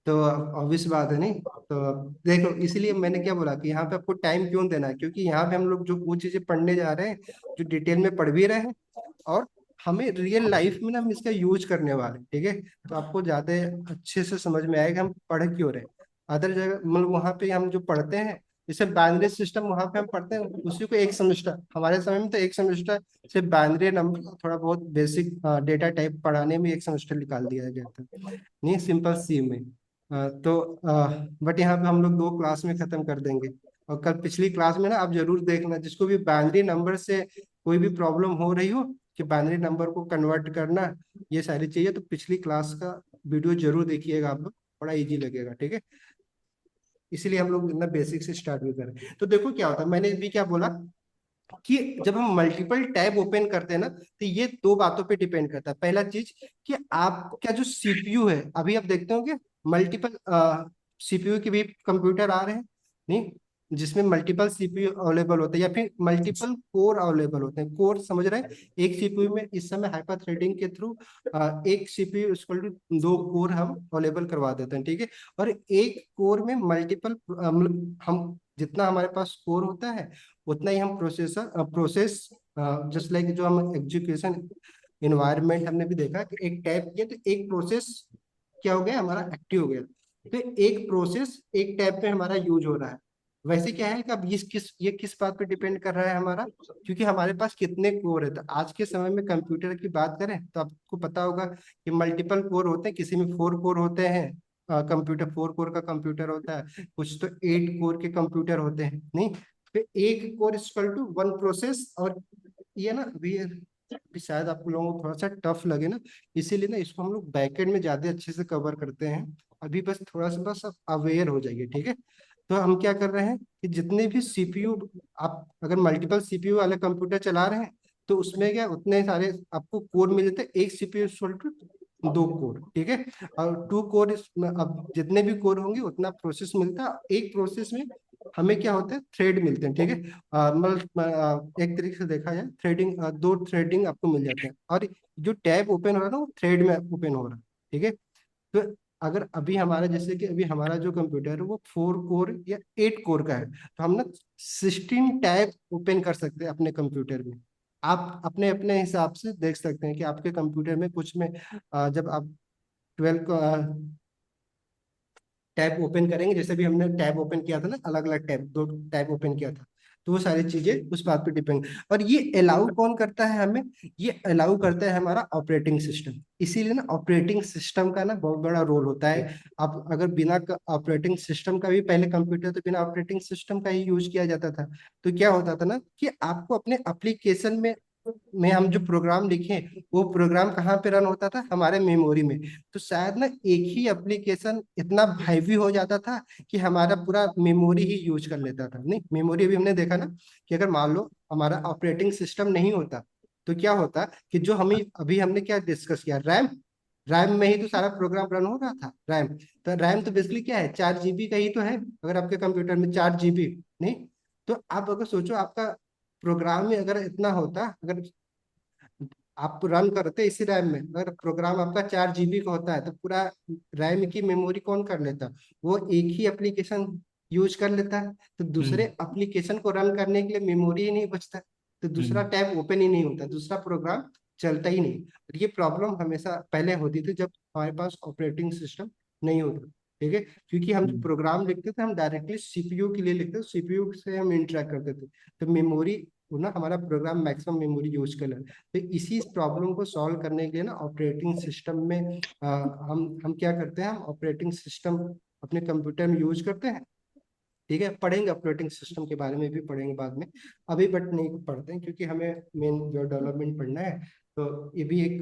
तो ऑब्वियस बात है, नहीं? तो देखो, इसलिए मैंने क्या बोला कि यहाँ पे आपको टाइम क्यों देना है, क्योंकि यहाँ पे हम लोग जो वो चीजें पढ़ने जा रहे हैं, जो डिटेल में पढ़ भी रहे हैं, और हमें रियल लाइफ में ना हम इसका यूज करने वाले हैं, ठीक है। तो आपको ज्यादा अच्छे से समझ में आएगा हम पढ़ क्यों रहे हैं। अदर जगह मतलब वहाँ पे हम जो पढ़ते हैं, जैसे बाइनरी सिस्टम वहाँ पे हम पढ़ते हैं, उसी को एक सेमेस्टर, हमारे समय में तो एक सेमेस्टर सिर्फ बाइनरी नंबर, थोड़ा बहुत बेसिक डेटा टाइप पढ़ाने में एक सेमेस्टर निकाल दिया गया था, नहीं? सिंपल सी में। तो बट यहाँ पे हम लोग 2 क्लास में खत्म कर देंगे। और कल पिछली क्लास में ना आप जरूर देखना, जिसको भी बाइनरी नंबर से कोई भी प्रॉब्लम हो रही हो कि बाइनरी नंबर को कन्वर्ट करना, ये सारी चीजें, तो पिछली क्लास का वीडियो जरूर देखिएगा आप लोग, बड़ा इजी लगेगा, ठीक है। इसीलिए हम लोग इतना बेसिक से स्टार्ट भी करें। तो देखो क्या होता है, मैंने भी क्या बोला कि जब हम मल्टीपल टैब ओपन करते हैं ना, तो ये 2 बातों पे डिपेंड करता है। पहला चीज कि आपका जो सीपीयू है, अभी आप देखते होंगे मल्टीपल सीपीयू के भी कंप्यूटर आ रहे हैं, नहीं? जिसमें मल्टीपल सीपीयू अवेलेबल होते हैं, या फिर मल्टीपल कोर अवेलेबल होते हैं। कोर समझ रहे हैं? एक सीपीयू में इस समय हाइपर थ्रेडिंग के थ्रू एक सीपीयू इक्वल टू 2 कोर हम अवेलेबल करवा देते हैं, ठीक है। और एक कोर में मल्टीपल, मतलब हम जितना हमारे पास कोर होता है, उतना ही हम प्रोसेस, जस्ट लाइक जो हम एग्जीक्यूशन इन्वायरमेंट हमने भी देखा कि एक टैब किया तो एक प्रोसेस क्या हो गया, हमारा एक्टिव हो गया। तो एक प्रोसेस एक टैब पे हमारा यूज हो रहा है। वैसे क्या है कि अब ये किस बात पे डिपेंड कर रहा है हमारा, क्योंकि हमारे पास कितने कोर है। तो आज के समय में कंप्यूटर की बात करें तो आपको पता होगा कि मल्टीपल कोर होते हैं, किसी में 4 कोर होते हैं, कंप्यूटर 4 कोर का कंप्यूटर होता है, कुछ तो 8 कोर के कंप्यूटर होते हैं, नहीं? तो एक कोर इक्वल टू 1 प्रोसेस। और ये ना अभी शायद आप लोगों को थोड़ा सा टफ लगे ना, इसीलिए ना इसको हम लोग बैकएंड में ज्यादा अच्छे से कवर करते हैं। अभी बस थोड़ा सा बस अवेयर हो जाइए, ठीक है। तो हम क्या कर रहे हैं कि जितने भी सीपीयू, आप अगर मल्टीपल सीपीयू वाले कंप्यूटर चला रहे हैं, तो उसमें क्या उतने सारे आपको कोर मिल जाते हैं। एक सीपीयू इक्वल टू 2 कोर, ठीक है। और 2 कोर, अब जितने भी कोर होंगे उतना प्रोसेस मिलता है। एक प्रोसेस में हमें क्या होता है, थ्रेड मिलते हैं, ठीक है। मतलब एक तरीके से देखा जाए, थ्रेडिंग, 2 थ्रेडिंग आपको मिल जाते हैं, और जो टैब ओपन हो रहा है ना, वो थ्रेड में ओपन हो रहा है, ठीक है। तो अगर अभी हमारा, जैसे कि अभी हमारा जो कंप्यूटर है वो 4 कोर या 8 कोर का है, तो हम ना 16 टैब ओपन कर सकते हैं अपने कंप्यूटर में। आप अपने अपने हिसाब से देख सकते हैं कि आपके कंप्यूटर में कुछ में जब आप 12 टैब ओपन करेंगे, जैसे भी हमने टैब ओपन किया था ना, अलग अलग टैब, 2 टैब ओपन किया था, तो वो सारी चीजें उस बात पे डिपेंड। और ये अलाउ कौन करता है हमें? ये अलाउ करता है हमारा ऑपरेटिंग सिस्टम। इसीलिए ना ऑपरेटिंग सिस्टम का ना बहुत बड़ा रोल होता है। आप अगर बिना ऑपरेटिंग सिस्टम का भी, पहले कंप्यूटर तो बिना ऑपरेटिंग सिस्टम का ही यूज किया जाता था, तो क्या होता था ना कि आपको अपने एप्लीकेशन में हम जो प्रोग्राम लिखे, वो प्रोग्राम कहाँ पे रन होता था? हमारे मेमोरी में। तो शायद ना एक ही एप्लीकेशन इतना हैवी हो जाता था कि हमारा पूरा मेमोरी ही यूज कर लेता था, नहीं? मेमोरी भी हमने देखा ना कि अगर मान लो हमारा ऑपरेटिंग सिस्टम नहीं होता, तो क्या होता कि जो हमें अभी हमने क्या डिस्कस किया, रैम, रैम में ही तो सारा प्रोग्राम रन हो रहा था, रैम। तो रैम तो बेसिकली क्या है, 4 GB का ही तो है, अगर आपके कंप्यूटर में 4 GB, नहीं? तो आप अगर सोचो, आपका प्रोग्राम में अगर इतना होता, अगर आप रन करते इसी रैम में, अगर प्रोग्राम आपका 4 GB का होता है, तो पूरा रैम की मेमोरी कौन कर लेता? वो एक ही एप्लीकेशन यूज कर लेता है, तो दूसरे एप्लीकेशन को रन करने के लिए मेमोरी ही नहीं बचता, तो दूसरा टैब ओपन ही नहीं होता, दूसरा प्रोग्राम चलता ही नहीं। और ये प्रॉब्लम हमेशा पहले होती थी जब हमारे पास ऑपरेटिंग सिस्टम नहीं होता, ठीक है, क्योंकि हम जो प्रोग्राम लिखते थे हम डायरेक्टली सीपीयू के लिए लिखते थे, सीपीयू से हम इंटरेक्ट करते थे, तो मेमोरी ना हमारा प्रोग्राम मैक्सिमम मेमोरी यूज कर रहा है। तो इसी प्रॉब्लम को सॉल्व करने के लिए ना ऑपरेटिंग सिस्टम में हम क्या करते हैं, हम ऑपरेटिंग सिस्टम अपने कंप्यूटर में यूज करते हैं, ठीक है। पढ़ेंगे ऑपरेटिंग सिस्टम के बारे में भी पढ़ेंगे बाद में, अभी बट नहीं पढ़ते हैं क्योंकि हमें मेन जो डेवलपमेंट पढ़ना है, तो ये भी एक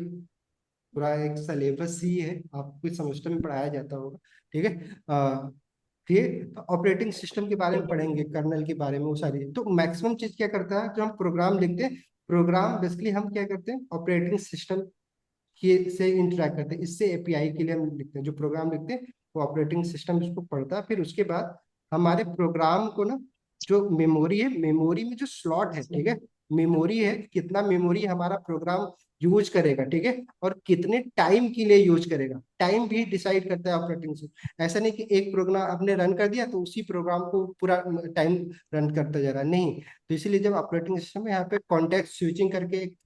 पूरा एक सिलेबस ही है, आपको सेमेस्टर में पढ़ाया जाता होगा, ठीक है। फिर तो ऑपरेटिंग सिस्टम के बारे में पढ़ेंगे, कर्नल के बारे में, वो सारी। तो मैक्सिमम चीज क्या करता है, जो हम प्रोग्राम लिखते हैं, प्रोग्राम बेसिकली हम क्या करते हैं, ऑपरेटिंग सिस्टम के से इंटरेक्ट करते हैं, इससे एपीआई के लिए हम लिखते हैं, जो प्रोग्राम लिखते हैं वो ऑपरेटिंग सिस्टम इसको पढ़ता है। फिर उसके बाद हमारे प्रोग्राम को ना, जो मेमोरी है, मेमोरी में जो स्लॉट है, ठीक है, मेमोरी है, कितना मेमोरी हमारा प्रोग्राम यूज करेगा, ठीक है, और कितने टाइम के लिए यूज करेगा, टाइम भी डिसाइड करता है ऑपरेटिंग सिस्टम। ऐसा नहीं कि एक प्रोग्राम आपने रन कर दिया तो उसी प्रोग्राम को पूरा टाइम रन करता जा रहा, नहीं। तो इसीलिए जब ऑपरेटिंग सिस्टम में यहाँ पे कॉन्टेक्स्ट स्विचिंग करके एक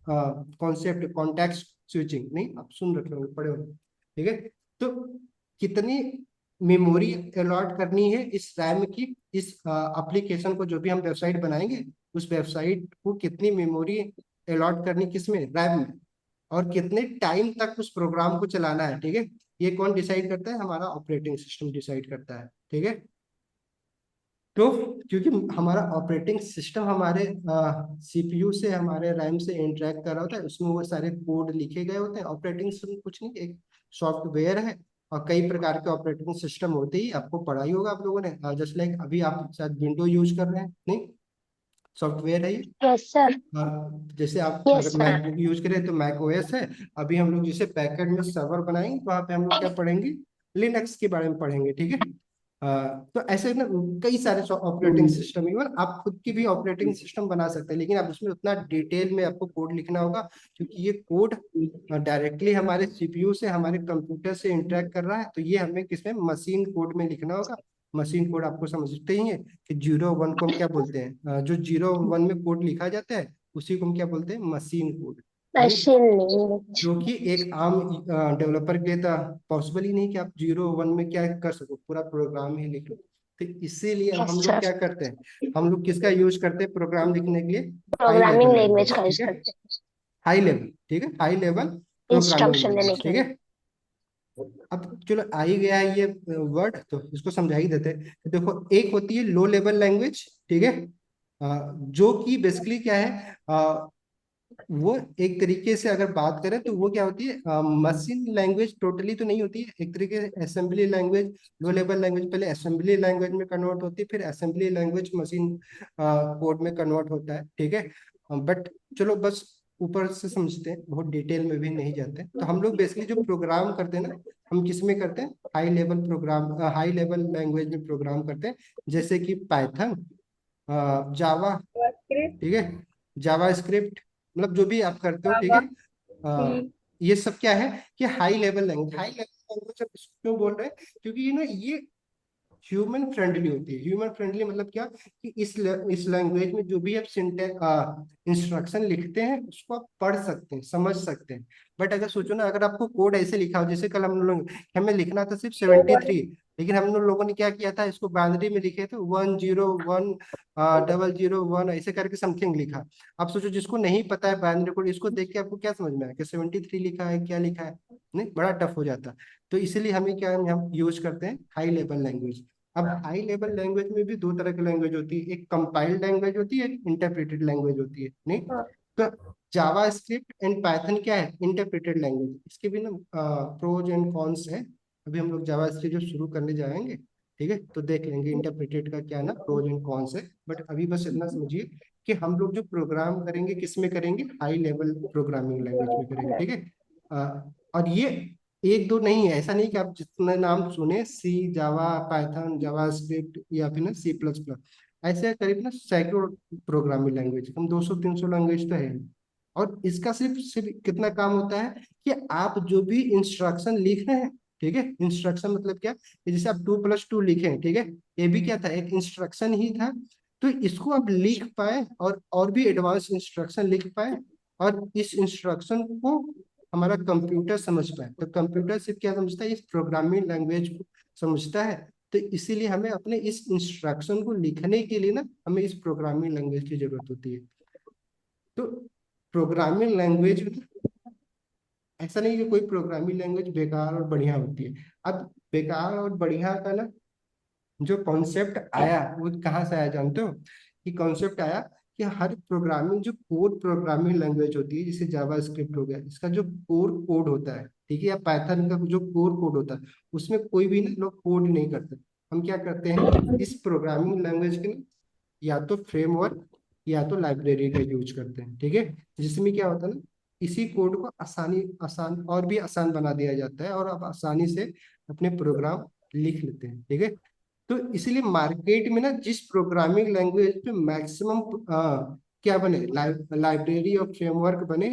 कॉन्सेप्ट, कॉन्टेक्स्ट स्विचिंग, नहीं आप सुन रखे होंगे, पढ़े होंगे, ठीक है। तो कितनी मेमोरी अलॉट करनी है इस रैम की, इस एप्लीकेशन को जो भी हम वेबसाइट बनाएंगे उस वेबसाइट को कितनी मेमोरी अलॉट करनी, किसमें, रैम में, और कितने टाइम तक उस प्रोग्राम को चलाना है, ठीक है। ये कौन डिसाइड करता है, हमारा ऑपरेटिंग सिस्टम डिसाइड करता है, ठीक है। तो क्योंकि हमारा ऑपरेटिंग सिस्टम हमारे सीपीयू से, हमारे रैम से इंटरेक्ट कर रहा होता है, उसमें वो सारे कोड लिखे गए होते हैं। ऑपरेटिंग सिस्टम कुछ नहीं, एक सॉफ्टवेयर है, और कई प्रकार के ऑपरेटिंग सिस्टम होते ही आपको पढ़ा ही होगा आप लोगों ने, जस्ट लाइक अभी आप शायद विंडो यूज कर रहे हैं, नहीं, सॉफ्टवेयर है ये। Yes sir. जैसे आप यस अगर सर। मैकबुक यूज करें तो मैक ओएस है। अभी हम लोग जैसे बैकएंड में सर्वर बनाएंगे तो वहाँ पे हम लोग क्या पढ़ेंगे, लिनक्स के बारे में पढ़ेंगे, ठीक है। तो ऐसे ना कई सारे ऑपरेटिंग सिस्टम, इवन आप खुद की भी ऑपरेटिंग सिस्टम बना सकते हैं, लेकिन आप उसमें उतना डिटेल में आपको कोड लिखना होगा, क्योंकि ये कोड डायरेक्टली हमारे सीपीयू से, हमारे कंप्यूटर से इंटरेक्ट कर रहा है, तो ये हमें किसमें, मशीन कोड में लिखना होगा। मशीन कोड आपको समझते ही है कि 0 1 को हम क्या बोलते हैं, जो 0 1 में कोड लिखा जाता है उसी को हम क्या बोलते हैं, मशीन कोड, नहीं। Machine language. जो कि एक आम डेवलपर के लिए पॉसिबल ही नहीं कि आप 0 1 में क्या कर सको, पूरा प्रोग्राम ही लिख लो। तो इसीलिए अब यस हम लोग सर। क्या करते हैं, हम लोग किसका यूज करते हैं प्रोग्राम लिखने के लिए, high programming level language language, का यूज ठीक है, करते हैं, हाई लेवल, ठीक है, हाई लेवल प्रोग्रामिंग इंस्ट्रक्शन देने लैंग्वेज, के ठीक लिए। है। अब चलो आ ही गया है ये वर्ड, तो इसको समझा ही देते हैं। तो देखो, एक होती है लो लेवल लैंग्वेज, ठीक है, जो कि बेसिकली क्या है, वो एक तरीके से अगर बात करें तो वो क्या होती है, मशीन लैंग्वेज टोटली तो नहीं होती है, एक तरीके से असेंबली लैंग्वेज। लो लेवल लैंग्वेज पहले असेंबली लैंग्वेज में कन्वर्ट होती है, फिर असेंबली लैंग्वेज मशीन कोड में कन्वर्ट होता है, ठीक है। बट चलो बस ऊपर से समझते हैं, बहुत डिटेल में भी नहीं जाते। तो हम लोग बेसिकली जो प्रोग्राम करते हैं ना, हम किस में करते हैं, high level program, high level language में प्रोग्राम करते हैं, जैसे कि पाइथन, जावा, ठीक है, जावा स्क्रिप्ट, मतलब जो भी आप करते हो, ठीक है। ये सब क्या है कि high level language, high level language क्यों बोल रहे हैं, क्योंकि ये ह्यूमन फ्रेंडली होती है। ह्यूमन फ्रेंडली मतलब क्या, कि इस लैंग्वेज में जो भी आप इंस्ट्रक्शन लिखते हैं उसको आप पढ़ सकते हैं, समझ सकते हैं। बट अगर सोचो ना, अगर आपको कोड ऐसे लिखा हो, जैसे कल हम लोग, हमें लिखना था सिर्फ 73, लेकिन हम लोगों ने क्या किया था, इसको बाइनरी में लिखे थे 101 001 ऐसे करके समथिंग लिखा। आप सोचो जिसको नहीं पता है बाइनरी कोड, इसको देख के आपको क्या समझ में आया कि 73 लिखा है, क्या लिखा है, नहीं, बड़ा टफ हो जाता। तो इसीलिए हमें क्या, हम यूज करते हैं हाई लेवल लैंग्वेज। अब हाई लेवल लैंग्वेज में भी दो तरह की लैंग्वेज होती है, एक कंपाइल्ड लैंग्वेज होती है, एक इंटरप्रेटेड लैंग्वेज होती है, नहीं। तो जावा स्क्रिप्ट एंड पाइथन क्या है, इंटरप्रेटेड लैंग्वेज। इसके भी ना प्रोज एंड कॉन्स है। अभी हम लोग जावा स्क्रिप्ट जो शुरू करने जाएंगे, ठीक है, तो देख लेंगे इंटरप्रेटेड का क्या ना प्रोज एंड कॉन्स है। बट अभी बस इतना समझिए कि हम लोग जो प्रोग्राम करेंगे किस में करेंगे, हाई लेवल प्रोग्रामिंग लैंग्वेज में करेंगे, ठीक है। और ये एक दो नहीं है, ऐसा नहीं कि आप जितने नाम सुने, सी, जावा, पाइथन, जावा स्क्रिप्ट, या फिर ना C++, ऐसे करीब ना सैकड़ों प्रोग्रामिंग लैंग्वेज, हम 200 300 लैंग्वेज तो है। और इसका सिर्फ सिर्फ कितना काम होता है कि आप जो भी इंस्ट्रक्शन लिख रहे हैं, ठीक है, इंस्ट्रक्शन मतलब क्या, कि जैसे आप 2+2 लिखे, ठीक है, ये भी क्या था, एक इंस्ट्रक्शन ही था। तो इसको आप लिख पाए और भी एडवांस इंस्ट्रक्शन लिख पाए, और इस इंस्ट्रक्शन को हमारा कंप्यूटर समझ पाए। तो कंप्यूटर सिर्फ क्या समझता है, इस प्रोग्रामिंग लैंग्वेज को समझता है। तो इसीलिए हमें अपने इस इंस्ट्रक्शन को लिखने के लिए ना हमें इस प्रोग्रामिंग लैंग्वेज की जरूरत होती है। तो प्रोग्रामिंग लैंग्वेज ऐसा नहीं कि कोई प्रोग्रामिंग लैंग्वेज बेकार और बढ़िया होती है। अब बेकार और बढ़िया का ना जो कॉन्सेप्ट आया वो कहाँ से आया जानते हो? कि कॉन्सेप्ट आया कि हर प्रोग्रामिंग जो कोर प्रोग्रामिंग लैंग्वेज होती है, जैसे जावा स्क्रिप्ट हो गया, इसका जो कोर कोड होता है, ठीक है, या पाइथन का जो कोर कोड होता है, उसमें कोई भी ना लोग कोड नहीं करते। हम क्या करते हैं, इस प्रोग्रामिंग लैंग्वेज के ना या तो फ्रेमवर्क या तो लाइब्रेरी का यूज करते हैं, ठीक है। जिसमें क्या होता है ना, इसी कोड को आसान और भी आसान बना दिया जाता है और आप आसानी से अपने प्रोग्राम लिख लेते हैं, ठीक है। तो इसलिए मार्केट में ना जिस प्रोग्रामिंग लैंग्वेज पे मैक्सिमम क्या बने, लाइब्रेरी और फ्रेमवर्क बने,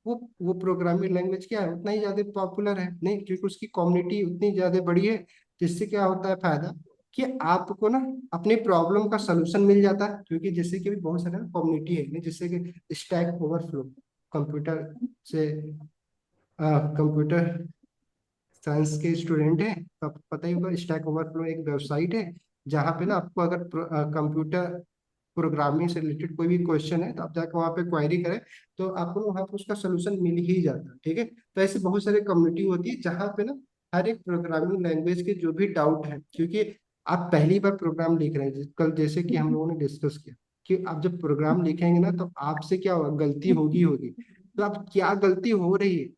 वो प्रोग्रामिंग लैंग्वेज क्या है, उतना ही ज्यादा पॉपुलर है, नहीं क्योंकि उसकी कम्युनिटी उतनी ज्यादा बड़ी है। जिससे क्या होता है फायदा, कि आपको ना अपनी प्रॉब्लम का सलूशन मिल जाता है, क्योंकि जैसे कि भी बहुत सारे कम्युनिटी है, जैसे कि स्टैक ओवरफ्लो, कंप्यूटर से कंप्यूटर साइंस के स्टूडेंट हैं तो आपको पता ही होगा, स्टैक ओवरफ्लो एक वेबसाइट है जहाँ पे ना आपको अगर कंप्यूटर प्रोग्रामिंग से रिलेटेड कोई भी क्वेश्चन है तो आप जाकर वहाँ पे क्वेरी करें, तो आपको ना वहाँ पे उसका सोल्यूशन मिल ही जाता है, ठीक है। तो ऐसे बहुत सारे कम्युनिटी होती है जहाँ पे ना हर एक प्रोग्रामिंग लैंग्वेज के जो भी डाउट है, क्योंकि आप पहली बार प्रोग्राम लिख रहे हैं, कल जैसे कि हम लोगों ने डिस्कस किया कि आप जब प्रोग्राम लिखेंगे ना तो आपसे क्या होगा, गलती होगी होगी। तो आप क्या गलती हो रही है,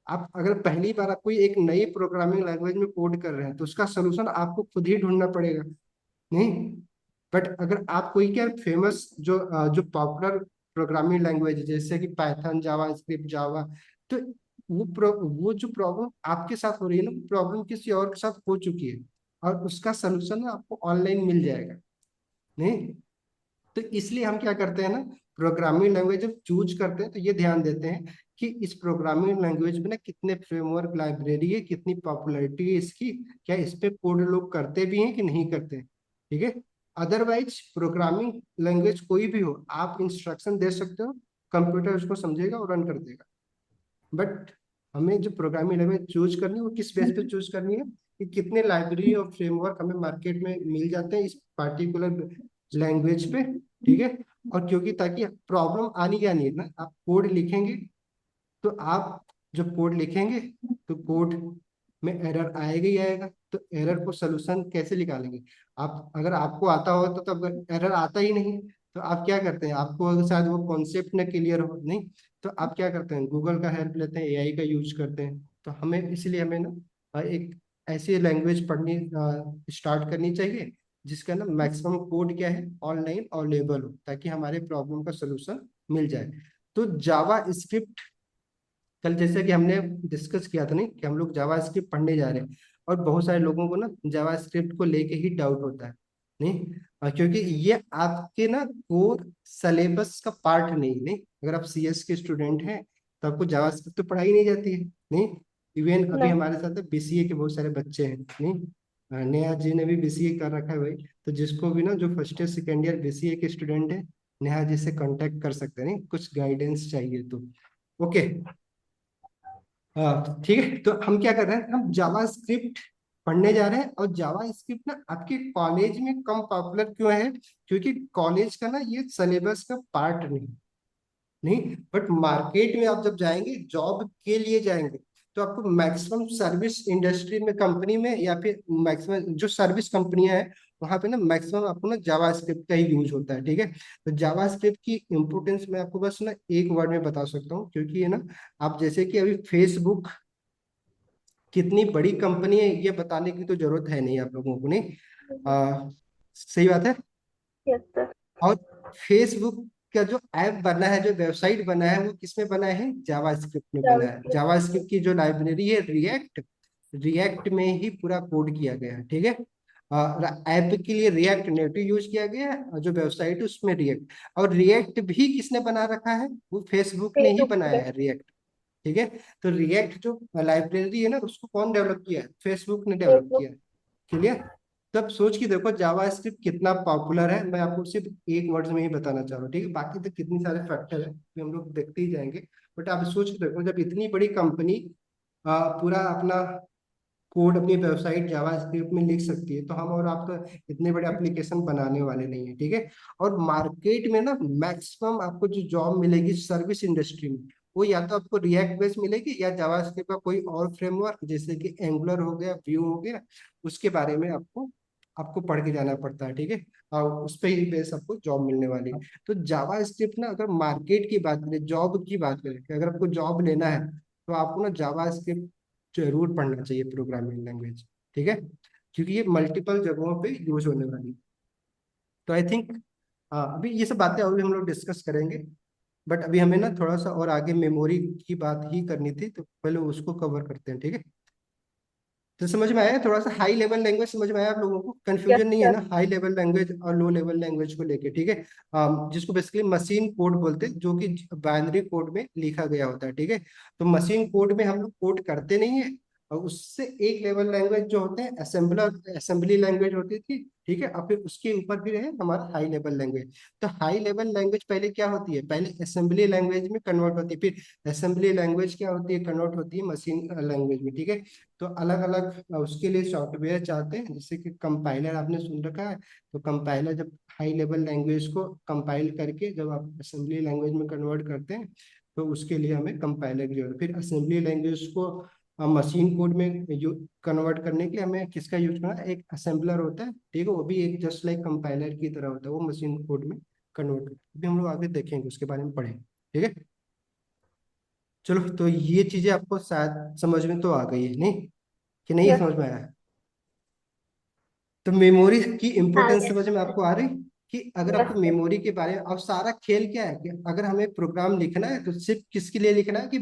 आप अगर पहली बार आप कोई एक नई प्रोग्रामिंग लैंग्वेज में कोड कर रहे हैं तो उसका सोल्यूशन आपको खुद ही ढूंढना पड़ेगा, नहीं। बट अगर आप कोई क्या फेमस जो पॉपुलर प्रोग्रामिंग लैंग्वेज है, जैसे कि पाइथन, जावा स्क्रिप्ट, जावा, तो वो जो प्रॉब्लम आपके साथ हो रही है ना, प्रॉब्लम किसी और के साथ हो चुकी है और उसका सोल्यूशन आपको ऑनलाइन मिल जाएगा, नहीं। तो इसलिए हम क्या करते हैं ना, प्रोग्रामिंग लैंग्वेज जब चूज करते हैं तो ये ध्यान देते हैं कि इस प्रोग्रामिंग लैंग्वेज में ना कितने फ्रेमवर्क, लाइब्रेरी है, कितनी पॉपुलैरिटी है इसकी, क्या इस पे कोड लोग करते भी हैं कि नहीं करते हैं, ठीक है। अदरवाइज प्रोग्रामिंग लैंग्वेज कोई भी हो, आप इंस्ट्रक्शन दे सकते हो, कंप्यूटर उसको समझेगा और रन कर देगा। बट हमें जो प्रोग्रामिंग लैंग्वेज चूज करनी है वो किस बेस पे चूज करनी है, कि कितने लाइब्रेरी और फ्रेमवर्क हमें मार्केट में मिल जाते हैं इस पार्टिकुलर लैंग्वेज पे, ठीक है। और क्योंकि ताकि प्रॉब्लम आनी क्या नहीं है ना, आप कोड लिखेंगे तो आप जब कोड लिखेंगे तो कोड में एरर आएगा ही आएगा, तो एरर को सोल्यूशन कैसे निकालेंगे। आप अगर आपको आता हो तो तब एरर आता ही नहीं, तो आप क्या करते हैं, आपको अगर शायद वो कॉन्सेप्ट न क्लियर हो, नहीं, तो आप क्या करते हैं, गूगल का हेल्प लेते हैं, एआई का यूज करते हैं। तो हमें इसलिए हमें ना एक ऐसी लैंग्वेज पढ़नी स्टार्ट करनी चाहिए जिसका ना मैक्सिमम कोड क्या है, ऑनलाइन अवेलेबल हो, ताकि हमारे प्रॉब्लम का सोल्यूशन मिल जाए। तो जावा स्क्रिप्ट, कल जैसे कि हमने डिस्कस किया था नहीं, कि हम लोग जावा स्क्रिप्ट पढ़ने जा रहे हैं, और बहुत सारे लोगों को ना जावा स्क्रिप्ट को लेके ही डाउट होता है, नहीं। क्योंकि ये आपके ना कोर सिलेबस का पार्ट नहीं अगर आप सीएस के स्टूडेंट हैं तो आपको जावा स्क्रिप्ट तो पढ़ाई नहीं जाती है, नहीं। इवन अभी नहीं। हमारे साथ बीसीए के बहुत सारे बच्चे हैं, नहीं। नेहा जी ने भी बीसीए कर रखा है भाई, तो जिसको भी ना जो first year second year BCA के स्टूडेंट है, नेहा जी से कांटेक्ट कर सकते हैं, नहीं, कुछ गाइडेंस चाहिए तो। ओके, हाँ ठीक है। तो हम क्या कर रहे हैं, हम जावा स्क्रिप्ट पढ़ने जा रहे हैं, और जावा स्क्रिप्ट ना आपके कॉलेज में कम पॉपुलर क्यों है, क्योंकि कॉलेज का ना ये सिलेबस का पार्ट नहीं। बट मार्केट में आप जब जाएंगे, जॉब के लिए जाएंगे, तो आपको मैक्सिमम सर्विस इंडस्ट्री में, कंपनी में, या फिर मैक्सिमम जो सर्विस कंपनियां हैं वहां पे ना मैक्सिमम आपको ना जावा स्क्रिप्ट का ही यूज होता है, ठीक है। तो जावा स्क्रिप्ट की इंपोर्टेंस मैं आपको बस ना एक वर्ड में बता सकता हूँ, क्योंकि ये ना, आप जैसे कि अभी फेसबुक कितनी बड़ी कंपनी है ये बताने की तो जरूरत है नहीं आप लोगों को, नहीं। सही बात है। Yes sir. और फेसबुक का जो ऐप बना है, जो वेबसाइट बना है, वो किसमें बना है, जावास्क्रिप्ट में बना है। जावास्क्रिप्ट की जो लाइब्रेरी है रिएक्ट, रिएक्ट में ही पूरा कोड किया गया है, ठीक है। ऐप के लिए रिएक्ट नेटिव यूज किया गया है, और जो वेबसाइट है उसमें रिएक्ट, और रिएक्ट भी किसने बना रखा है, वो फेसबुक ने ही फेसबुक बनाया पे। है रिएक्ट, ठीक है। तो रिएक्ट जो लाइब्रेरी है ना, उसको कौन डेवलप किया है, फेसबुक ने डेवलप फेसबुक। किया है, क्लियर। तो अब सोच के देखो जावा स्क्रिप्ट कितना पॉपुलर है, मैं आपको सिर्फ एक वर्ड में ही बताना चाह रहा हूँ, ठीक है, बाकी तो कितनी सारे फैक्टर है कि हम लोग देखते ही जाएंगे। बट आप सोच के देखो, जब इतनी बड़ी कंपनी पूरा अपना कोड अपनी वेबसाइट जावा स्क्रिप्ट में लिख सकती है, तो हम और आप तो इतने बड़े एप्लीकेशन बनाने वाले नहीं है, ठीक है। और मार्केट में ना मैक्सिमम आपको जो जॉब मिलेगी सर्विस इंडस्ट्री में, वो या तो आपको रिएक्ट बेस मिलेगी या जावा स्क्रिप्ट का कोई और फ्रेमवर्क जैसे कि एंगुलर हो गया, व्यू हो गया, उसके बारे में आपको आपको पढ़ के जाना पड़ता है, ठीक है। और उस पर ही बेस आपको जॉब मिलने वाली है। तो जावा स्क्रिप्ट ना, अगर मार्केट की बात करें, जॉब की बात करें कि अगर आपको जॉब लेना है, तो आपको ना जावा स्क्रिप्ट जरूर पढ़ना चाहिए, प्रोग्रामिंग लैंग्वेज, ठीक है, क्योंकि ये मल्टीपल जगहों पे यूज होने वाली है। तो आई थिंक अभी ये सब बातें और भी हम लोग डिस्कस करेंगे, बट अभी हमें ना थोड़ा सा और आगे मेमोरी की बात ही करनी थी, तो पहले उसको कवर करते हैं, ठीक है। तो समझ में आया, थोड़ा सा हाई लेवल लैंग्वेज समझ में आया आप लोगों को, यस कंफ्यूजन नहीं है सर। ना हाई लेवल लैंग्वेज और लो लेवल लैंग्वेज को लेके, ठीक है। जिसको बेसिकली मशीन कोड बोलते हैं, जो कि बाइनरी कोड में लिखा गया होता है, ठीक है। तो मशीन कोड में हम लोग कोड करते नहीं है, और उससे एक लेवल लैंग्वेज जो होते हैं असेंबली लैंग्वेज होती थी, ठीक है, और फिर उसके ऊपर फिर है हमारा हाई लेवल लैंग्वेज। तो हाई लेवल लैंग्वेज पहले क्या होती है, पहले असेंबली लैंग्वेज में कन्वर्ट होती है, फिर असेंबली लैंग्वेज क्या होती है, कन्वर्ट होती है मशीन लैंग्वेज में, ठीक है। तो अलग अलग उसके लिए सॉफ्टवेयर चाहते हैं, जैसे कि कंपाइलर आपने सुन रखा है। तो कंपाइलर जब हाई लेवल लैंग्वेज को कंपाइल करके जब आप असेंबली लैंग्वेज में कन्वर्ट करते हैं, तो उसके लिए हमें कंपाइलर की जरूरत है। फिर असेंबली लैंग्वेज को मशीन कोड में कन्वर्ट करने के लिए हमें किसका यूज करना है, एक असेंबलर होता है, ठीक है, वो भी एक जस्ट लाइक कंपाइलर की तरह होता है, वो मशीन कोड में कन्वर्ट भी हम लोग आगे देखेंगे, उसके बारे में पढ़ेंगे, ठीक है। चलो, तो ये चीजें आपको शायद समझ में तो आ गई है, नहीं कि नहीं यस। समझ में आया। तो मेमोरी की हाँ इंपॉर्टेंस यस। समझ में आपको आ रही, कि अगर यस आपको सर। मेमोरी के बारे में, अब सारा खेल क्या है कि अगर हमें प्रोग्राम लिखना है तो सिर्फ किसके लिए लिखना है कि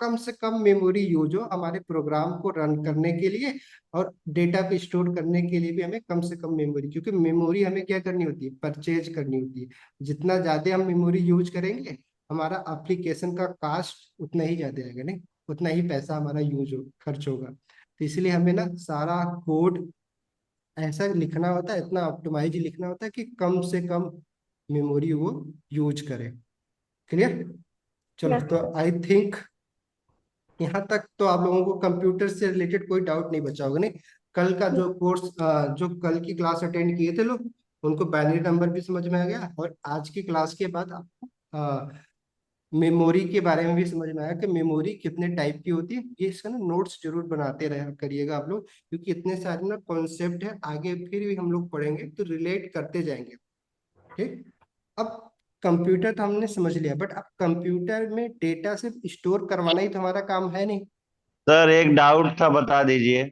कम से कम मेमोरी यूज हो हमारे प्रोग्राम को रन करने के लिए, और डेटा को स्टोर करने के लिए भी हमें कम से कम मेमोरी, क्योंकि मेमोरी हमें क्या करनी होती है, परचेज करनी होती है। जितना ज्यादा हम मेमोरी यूज करेंगे, हमारा एप्लीकेशन का कास्ट उतना ही ज्यादा आएगा, नहीं उतना ही पैसा हमारा खर्च होगा। तो इसलिए हमें ना सारा कोड ऐसा लिखना होता है, इतना ऑप्टिमाइज लिखना होता है कि कम से कम मेमोरी वो यूज करे। क्लियर। चलो, यस तो सर। आई थिंक यहाँ तक तो आप लोगों को कंप्यूटर से रिलेटेड कोई डाउट नहीं बचा होगा, नहीं। कल का जो कोर्स, जो कल की क्लास अटेंड किए थे लोग, उनको बाइनरी नंबर भी समझ में आ गया, और आज की क्लास के बाद आपको मेमोरी के बारे में भी समझ में आया कि मेमोरी कितने टाइप की होती है। ये इसका ना नोट्स जरूर बनाते रहे करिएगा आप लोग, क्योंकि इतने सारे ना कॉन्सेप्ट है, आगे फिर भी हम लोग पढ़ेंगे तो रिलेट करते जाएंगे, ठीक। अब कंप्यूटर तो हमने समझ लिया, बट अब कंप्यूटर में डेटा सिर्फ स्टोर करवाना ही तो हमारा काम है, नहीं। सर एक डाउट था, बता दीजिए।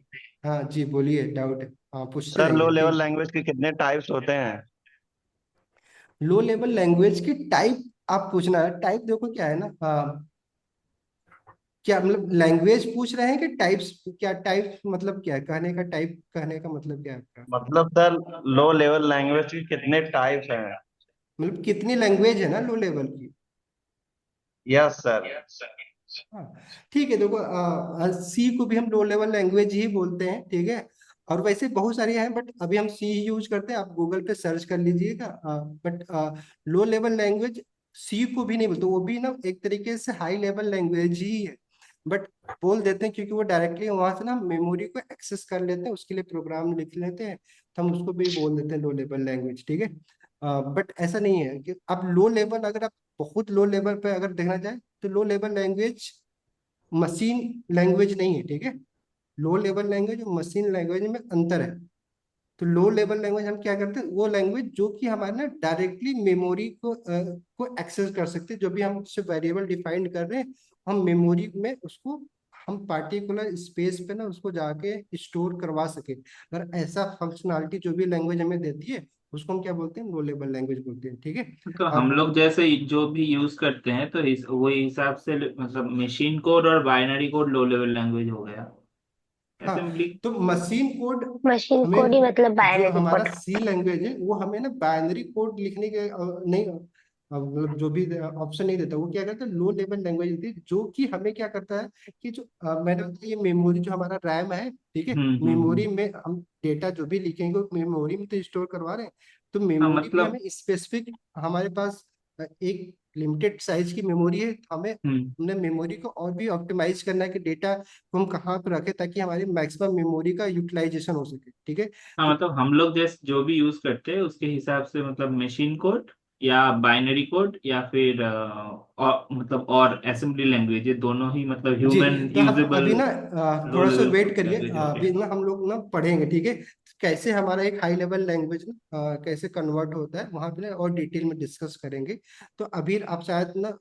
हाँ जी, बोलिए, डाउट है, हाँ पूछते सर लो रहिए, लेवल ठीक। लैंग्वेज के कितने टाइप्स होते हैं? लो लेवल लैंग्वेज की टाइप आप पूछना है, टाइप देखो क्या है ना, क्या मतलब लैंग्वेज पूछ रहे हैं कि टाइप्स, क्या टाइप मतलब क्या है, कहने का टाइप, कहने का मतलब क्या है आपका, मतलब सर लो लेवल लैंग्वेज के कितने टाइप्स हैं? मतलब कितनी लैंग्वेज है ना लो लेवल की। Yes sir. हाँ, ठीक है, देखो सी को भी हम लो लेवल लैंग्वेज ही बोलते हैं, ठीक है। और वैसे बहुत सारी हैं, बट अभी हम सी ही यूज करते हैं, आप गूगल पे सर्च कर लीजिएगा। But low level language C को भी नहीं बोलते, वो भी ना एक तरीके से हाई लेवल लैंग्वेज ही है, बट बोल देते हैं क्योंकि वो डायरेक्टली वहां से ना मेमोरी को एक्सेस कर लेते हैं, उसके लिए प्रोग्राम लिख लेते हैं, तो हम उसको भी बोल देते हैं लो लेवल लैंग्वेज, ठीक है। बट ऐसा नहीं है कि अब लो लेवल, अगर आप बहुत लो लेवल पे अगर देखना चाहें, तो लो लेवल लैंग्वेज मशीन लैंग्वेज नहीं है, ठीक है। लो लेवल लैंग्वेज और मशीन लैंग्वेज में अंतर है। तो लो लेवल लैंग्वेज हम क्या करते हैं, वो लैंग्वेज जो कि हमारे ना डायरेक्टली मेमोरी को एक्सेस कर सकते हैं, जो भी हम उससे वेरिएबल डिफाइन कर रहे हैं, हम मेमोरी में उसको हम पार्टिकुलर स्पेस पे ना उसको जाके स्टोर करवा सके। अगर ऐसा फंक्शनैलिटी जो भी लैंग्वेज हमें देती है, उसको हम क्या बोलते हैं, लो लेवल लैंग्वेज बोलते हैं, ठीक है। तो हम अब लोग जैसे जो भी यूज करते हैं तो वही हिसाब से मतलब मशीन कोड और बाइनरी कोड लो लेवल लैंग्वेज हो गया हाँ, असेंबली। तो मशीन कोड मशीन हमें, कोड ही मतलब जो बाइनरी हमारा कोड। सी लैंग्वेज है वो हमें ना बाइनरी कोड लिखने के नहीं, मतलब जो भी ऑप्शन नहीं देता, वो क्या करता है, लो लेवल लैंग्वेज होती है, जो कि हमें क्या करता है कि जो मैंने बताया, ये मेमोरी जो हमारा रैम है, ठीक है, मेमोरी हम्म। में हम डेटा जो भी लिखेंगे वो मेमोरी में तो स्टोर करवा रहे हैं। तो हाँ मेमोरी भी मतलब। हमें स्पेसिफिक, हमारे पास एक लिमिटेड साइज की मेमोरी है, तो हमें हम्म। हमने मेमोरी को और भी ऑप्टिमाइज करना है कि डेटा को हम कहाँ पे रखें ताकि हमारी मैक्सिमम मेमोरी का यूटिलाइजेशन हो सके, ठीक है। हाँ तो मतलब हम लोग जैसे जो भी यूज करते हैं उसके हिसाब से, मतलब मशीन कोड या बाइनरी कोड या फिर और मतलब और असेंबली लैंग्वेज, ये दोनों ही मतलब जी, ह्यूमन तो हम यूजेबल अभी ना लो थोड़ा सा लेवल वेट करिए, लैंग्वेज होते अभी हैं। ना हम लोग ना पढ़ेंगे, ठीक है, कैसे हमारा एक हाई लेवल लैंग्वेज ना कैसे कन्वर्ट होता है वहाँ पे ना, और डिटेल में डिस्कस करेंगे। तो अभी आप शायद ना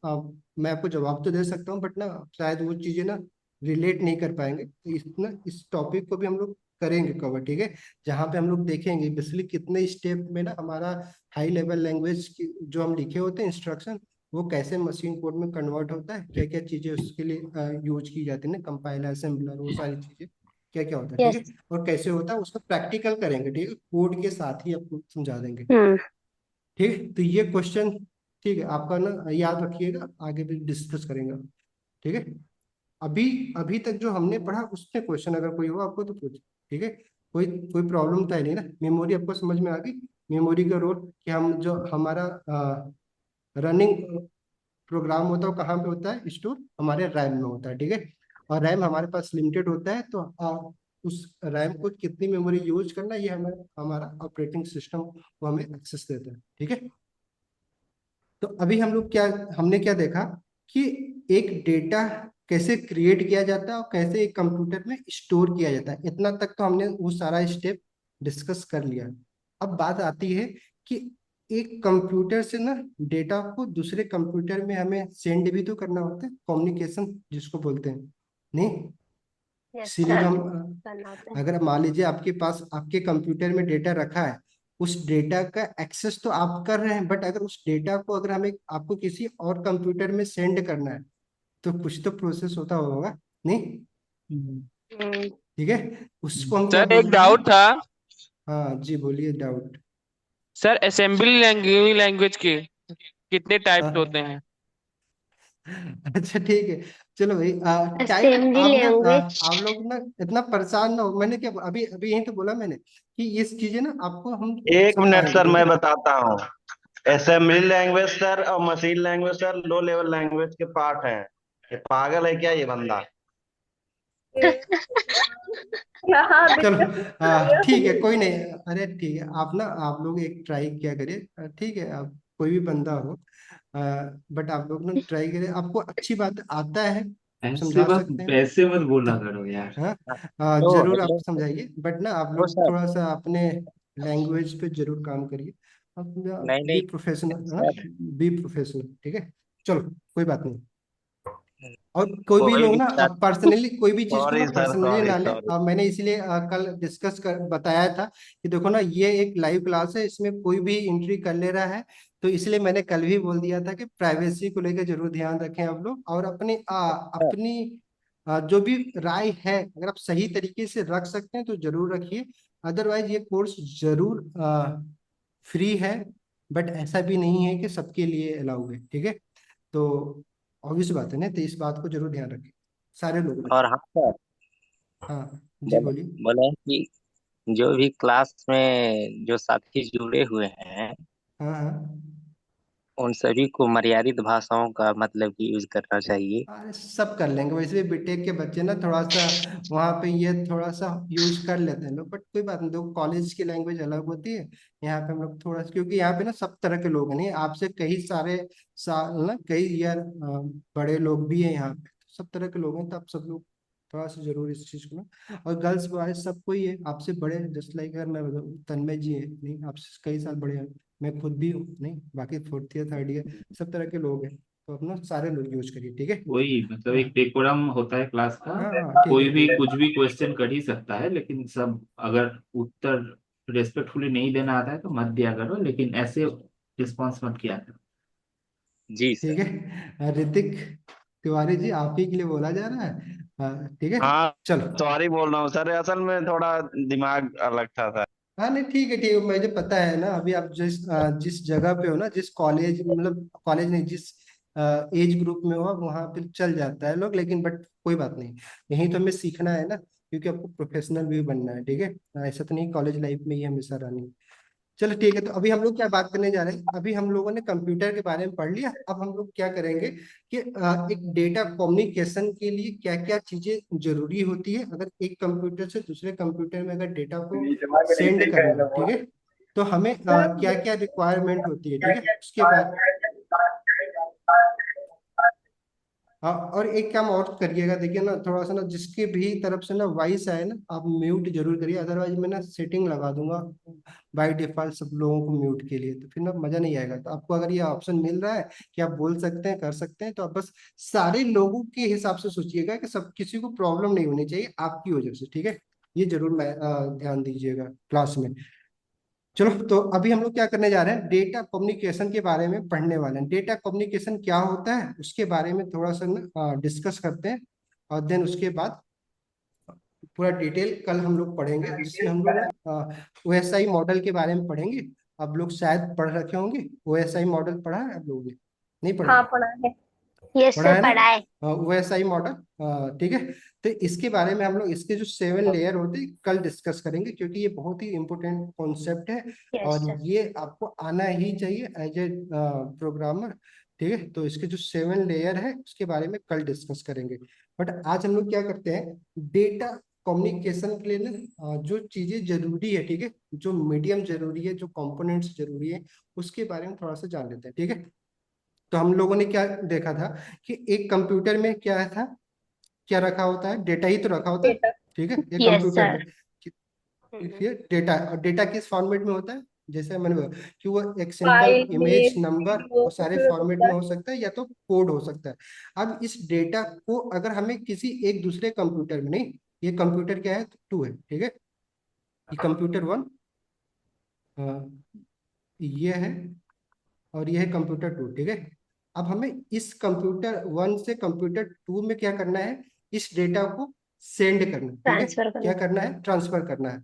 मैं आपको जवाब तो दे सकता हूँ, बट ना शायद वो चीज़ें ना रिलेट नहीं कर पाएंगे, तो इस टॉपिक को भी हम लोग करेंगे कवर, ठीक है, जहाँ पे हम लोग देखेंगे बेसिकली कितने स्टेप में ना हमारा हाई लेवल लैंग्वेज की जो हम लिखे होते हैं इंस्ट्रक्शन, वो कैसे मशीन कोड में कन्वर्ट होता है, क्या क्या चीजें उसके लिए यूज की जाती है ना, कंपाइलर, असेंबलर, वो सारी चीजें क्या क्या होता है, ठीक यस। है, और कैसे होता है उसका प्रैक्टिकल करेंगे, ठीक है, कोड के साथ ही आपको समझा देंगे, हम्म। ठीक है। तो ये क्वेश्चन, ठीक है, आपका ना याद रखिएगा, आगे भी डिस्कस करेंगे, ठीक है। अभी अभी तक जो हमने पढ़ा उसमें क्वेश्चन अगर कोई हो आपको तो पूछ, ठीक है, कोई कोई प्रॉब्लम तो है नहीं ना, मेमोरी आपको समझ में आ गई, मेमोरी का रोल कि हम जो हमारा रनिंग प्रोग्राम होता है वो कहाँ पे होता है, स्टोर हमारे रैम में होता है, ठीक है, और रैम हमारे पास लिमिटेड होता है, तो उस रैम को कितनी मेमोरी यूज करना, ये हमें हमारा ऑपरेटिंग सिस्टम वो हमें एक्सेस देता है, ठीक है। तो अभी हम लोग क्या, हमने क्या देखा कि एक डेटा कैसे क्रिएट किया जाता है और कैसे एक कंप्यूटर में स्टोर किया जाता है, इतना तक तो हमने वो सारा स्टेप डिस्कस कर लिया। अब बात आती है कि एक कंप्यूटर से ना डेटा को दूसरे कंप्यूटर में हमें सेंड भी तो करना होता है, कम्युनिकेशन जिसको बोलते हैं, नहीं, यस इसीलिए तो सर, हम करना होता है। अगर मान लीजिए आपके पास आपके कंप्यूटर में डेटा रखा है, उस डेटा का एक्सेस तो आप कर रहे हैं, बट अगर उस डेटा को अगर हमें आपको किसी और कंप्यूटर में सेंड करना है, तो कुछ तो प्रोसेस होता होगा, नहीं, हम्म। हम्म। ठीक है, उसको हम क्या सर एक बोलते हैं। डाउट था। हाँ जी, बोलिए, doubt. Sir assembly language language के कितने टाइप्स हाँ, होते हैं? अच्छा ठीक है, चलो भाई, टाइप असेंबली आप ना लैंग्वेज। आप लोग ना इतना परेशान ना हो, मैंने क्या अभी अभी यही तो बोला मैंने कि ये चीजें ना आपको हम एक मिनट समझाएंगे, सर, ठीक मैं है। बताता हूँ। असेंबली लैंग्वेज सर और मशीन लैंग्वेज सर लो लेवल लैंग्वेज के पार्ट हैं। ये पागल है क्या ये बंदा? यहाँ चलो, दिक्कत नहीं ठीक है, है। कोई नहीं, अरे ठीक है, आप ना आप लोग एक ट्राई किया करिए, ठीक है, आप कोई भी बंदा हो, बट आप लोग ना ट्राई करिए, आपको अच्छी बात आता है, आप ऐसे समझा बात सकते हैं, ऐसे मत तो बोला करो यार। हाँ, तो जरूर आप हेलो समझाइए, बट ना आप ओ लोग सर। थोड़ा सा अपने लैंग्वेज पे जरूर काम करिए, आप नहीं बी नहीं प्रोफेशनल, हाँ, सर। बी प्रोफेशनल, ठीक है, चलो, कोई बात नहीं। और कोई भी कोई लोग नहीं ना सर। पर्सनली कोई भी चीज को ना सॉरी सर, पर्सनली सॉरी ना ले, सॉरी। मैंने इसीलिए कल डिस्कस कर बताया था कि देखो ना, ये एक लाइव क्लास है, इसमें कोई भी एंट्री कर ले रहा है, तो इसलिए मैंने कल भी बोल दिया था कि प्राइवेसी को लेकर जरूर ध्यान रखें आप लोग, और अपनी जो भी राय है अगर आप सही तरीके से रख सकते हैं तो जरूर रखिए, अदरवाइज ये कोर्स जरूर फ्री है, बट ऐसा भी नहीं है कि सबके लिए अलाउ है, ठीक है। तो ऑब्वियस बात है ना, तो इस बात को जरूर ध्यान रखें, सारे लोग। और हाँ सर। हाँ जी, बोले बोलिए। बोले कि जो भी क्लास में जो साथी जुड़े हुए हैं हाँ हाँ, उन सभी को मर्यादित भाषाओं का मतलब कि यूज करना चाहिए। अरे सब कर लेंगे, वैसे भी बीटेक के बच्चे ना थोड़ा सा वहाँ पे ये थोड़ा सा यूज कर लेते हैं लोग, बट कोई बात नहीं, देखो कॉलेज की लैंग्वेज अलग होती है, यहाँ पे हम लोग थोड़ा सा, क्योंकि यहाँ पे ना सब तरह के लोग हैं, नहीं, आपसे कई सारे साल ना, कई ईयर बड़े लोग भी हैं यहाँ पे, सब तरह के लोग हैं, तो आप सब लोग थोड़ा सा जरूर इस चीज को ना, और गर्ल्स बॉयज सब कोई है आपसे बड़े, जस्ट लाइक अगर मैं बताऊं, तन्मय जी है, नहीं, आपसे कई साल बड़े हैं, मैं खुद भी हूँ, नहीं, बाकी फोर्थ ईयर थर्ड ईयर सब तरह के लोग हैं, तो अपना सारे लोग यूज करिए, ठीक है। वही मतलब एक हाँ डेकोरम होता है क्लास का। हाँ हाँ, ठीक कोई है, भी ठीक है। कुछ भी क्वेश्चन कर ही सकता है, लेकिन सब अगर उत्तर रेस्पेक्टफुली नहीं देना आता है तो मत दिया करो, लेकिन ऐसे रिस्पॉन्स मत किया करो। जी ठीक सर। है, ऋतिक तिवारी जी, आप ही के लिए बोला जा रहा है, ठीक है, हाँ, चलो। सॉरी बोल रहा हूँ सर, असल में थोड़ा दिमाग अलग था सर। हाँ नहीं ठीक है ठीक है, मुझे पता है ना। अभी आप जिस जगह पे हो ना, जिस कॉलेज, मतलब कॉलेज नहीं, जिस एज ग्रुप में हो वहाँ पे चल जाता है लोग, लेकिन बट कोई बात नहीं। यहीं तो हमें सीखना है ना, क्योंकि आपको प्रोफेशनल भी बनना है, ठीक है। ऐसा तो नहीं कॉलेज लाइफ में ही हमेशा रहनी है। चलो ठीक है, तो अभी हम लोग क्या बात करने जा रहे हैं। अभी हम लोगों ने कंप्यूटर के बारे में पढ़ लिया। अब हम लोग क्या करेंगे कि एक डेटा कम्युनिकेशन के लिए क्या क्या चीजें जरूरी होती है, अगर एक कंप्यूटर से दूसरे कंप्यूटर में अगर डेटा को सेंड करना है, ठीक है, तो हमें क्या क्या रिक्वायरमेंट होती है, ठीक है, उसके बाद। हाँ, और एक काम और करिएगा, देखिए ना, थोड़ा सा ना जिसके भी तरफ से ना वॉइस आए ना, आप म्यूट जरूर करिए, अदरवाइज मैं ना सेटिंग लगा दूंगा बाय डिफॉल्ट सब लोगों को म्यूट के लिए, तो फिर ना मजा नहीं आएगा। तो आपको अगर ये ऑप्शन मिल रहा है कि आप बोल सकते हैं, कर सकते हैं, तो आप बस सारे लोगों के हिसाब से सोचिएगा कि सब किसी को प्रॉब्लम नहीं होनी चाहिए आपकी वजह से, ठीक है। ये जरूर मैं ध्यान दीजिएगा क्लास में। चलो, तो अभी हम लोग क्या करने जा रहे हैं, डेटा कम्युनिकेशन के बारे में पढ़ने वाले हैं। डेटा कम्युनिकेशन क्या होता है उसके बारे में थोड़ा सा ना डिस्कस करते हैं, और देन उसके बाद पूरा डिटेल कल हम लोग पढ़ेंगे, जिसमें हम लोग ना ओएसआई मॉडल के बारे में पढ़ेंगे। आप लोग शायद पढ़ रखे होंगे, ओएसआई मॉडल पढ़ा है आप लोगों ने? नहीं पढ़ा? हाँ पढ़ा है। यस पढ़ा सर है ना, पढ़ा है। ओएसआई मॉडल, ठीक है। तो इसके बारे में हम लोग, इसके जो 7 लेयर होते हैं कल डिस्कस करेंगे, क्योंकि ये बहुत ही इंपॉर्टेंट कॉन्सेप्ट है, यस और सर। ये आपको आना ही चाहिए एज ए प्रोग्रामर, ठीक है। तो इसके जो 7 लेयर है उसके बारे में कल डिस्कस करेंगे। बट आज हम लोग क्या करते हैं, डेटा कम्युनिकेशन के लिए ना जो चीजें जरूरी है, ठीक है, जो मीडियम जरूरी है, जो कंपोनेंट्स जरूरी है, उसके बारे में थोड़ा सा जान लेते हैं, ठीक है। तो हम लोगों ने क्या देखा था कि एक कंप्यूटर में क्या था, क्या रखा होता है, डेटा ही तो रखा होता है, डेटा। ठीक है। ये यस कंप्यूटर सर। में ये डेटा, और डेटा किस फॉर्मेट में होता है, जैसे मैंने बोला कि वो एक simple file image, mail number, video वो कुछ सारे भी हो फॉर्मेट सकता में है। हो सकता है, या तो कोड हो सकता है। अब इस डेटा को अगर हमें किसी एक दूसरे कंप्यूटर में, नहीं, ये कंप्यूटर क्या है, 2 है, ठीक है। ये कंप्यूटर 1, ये है, और ये है कंप्यूटर 2, ठीक है। अब हमें इस कंप्यूटर 1 से कंप्यूटर 2 में क्या करना है, इस डेटा को सेंड करना है, ठीक है। ट्रांसफर क्या करना। करना है, ट्रांसफर करना है।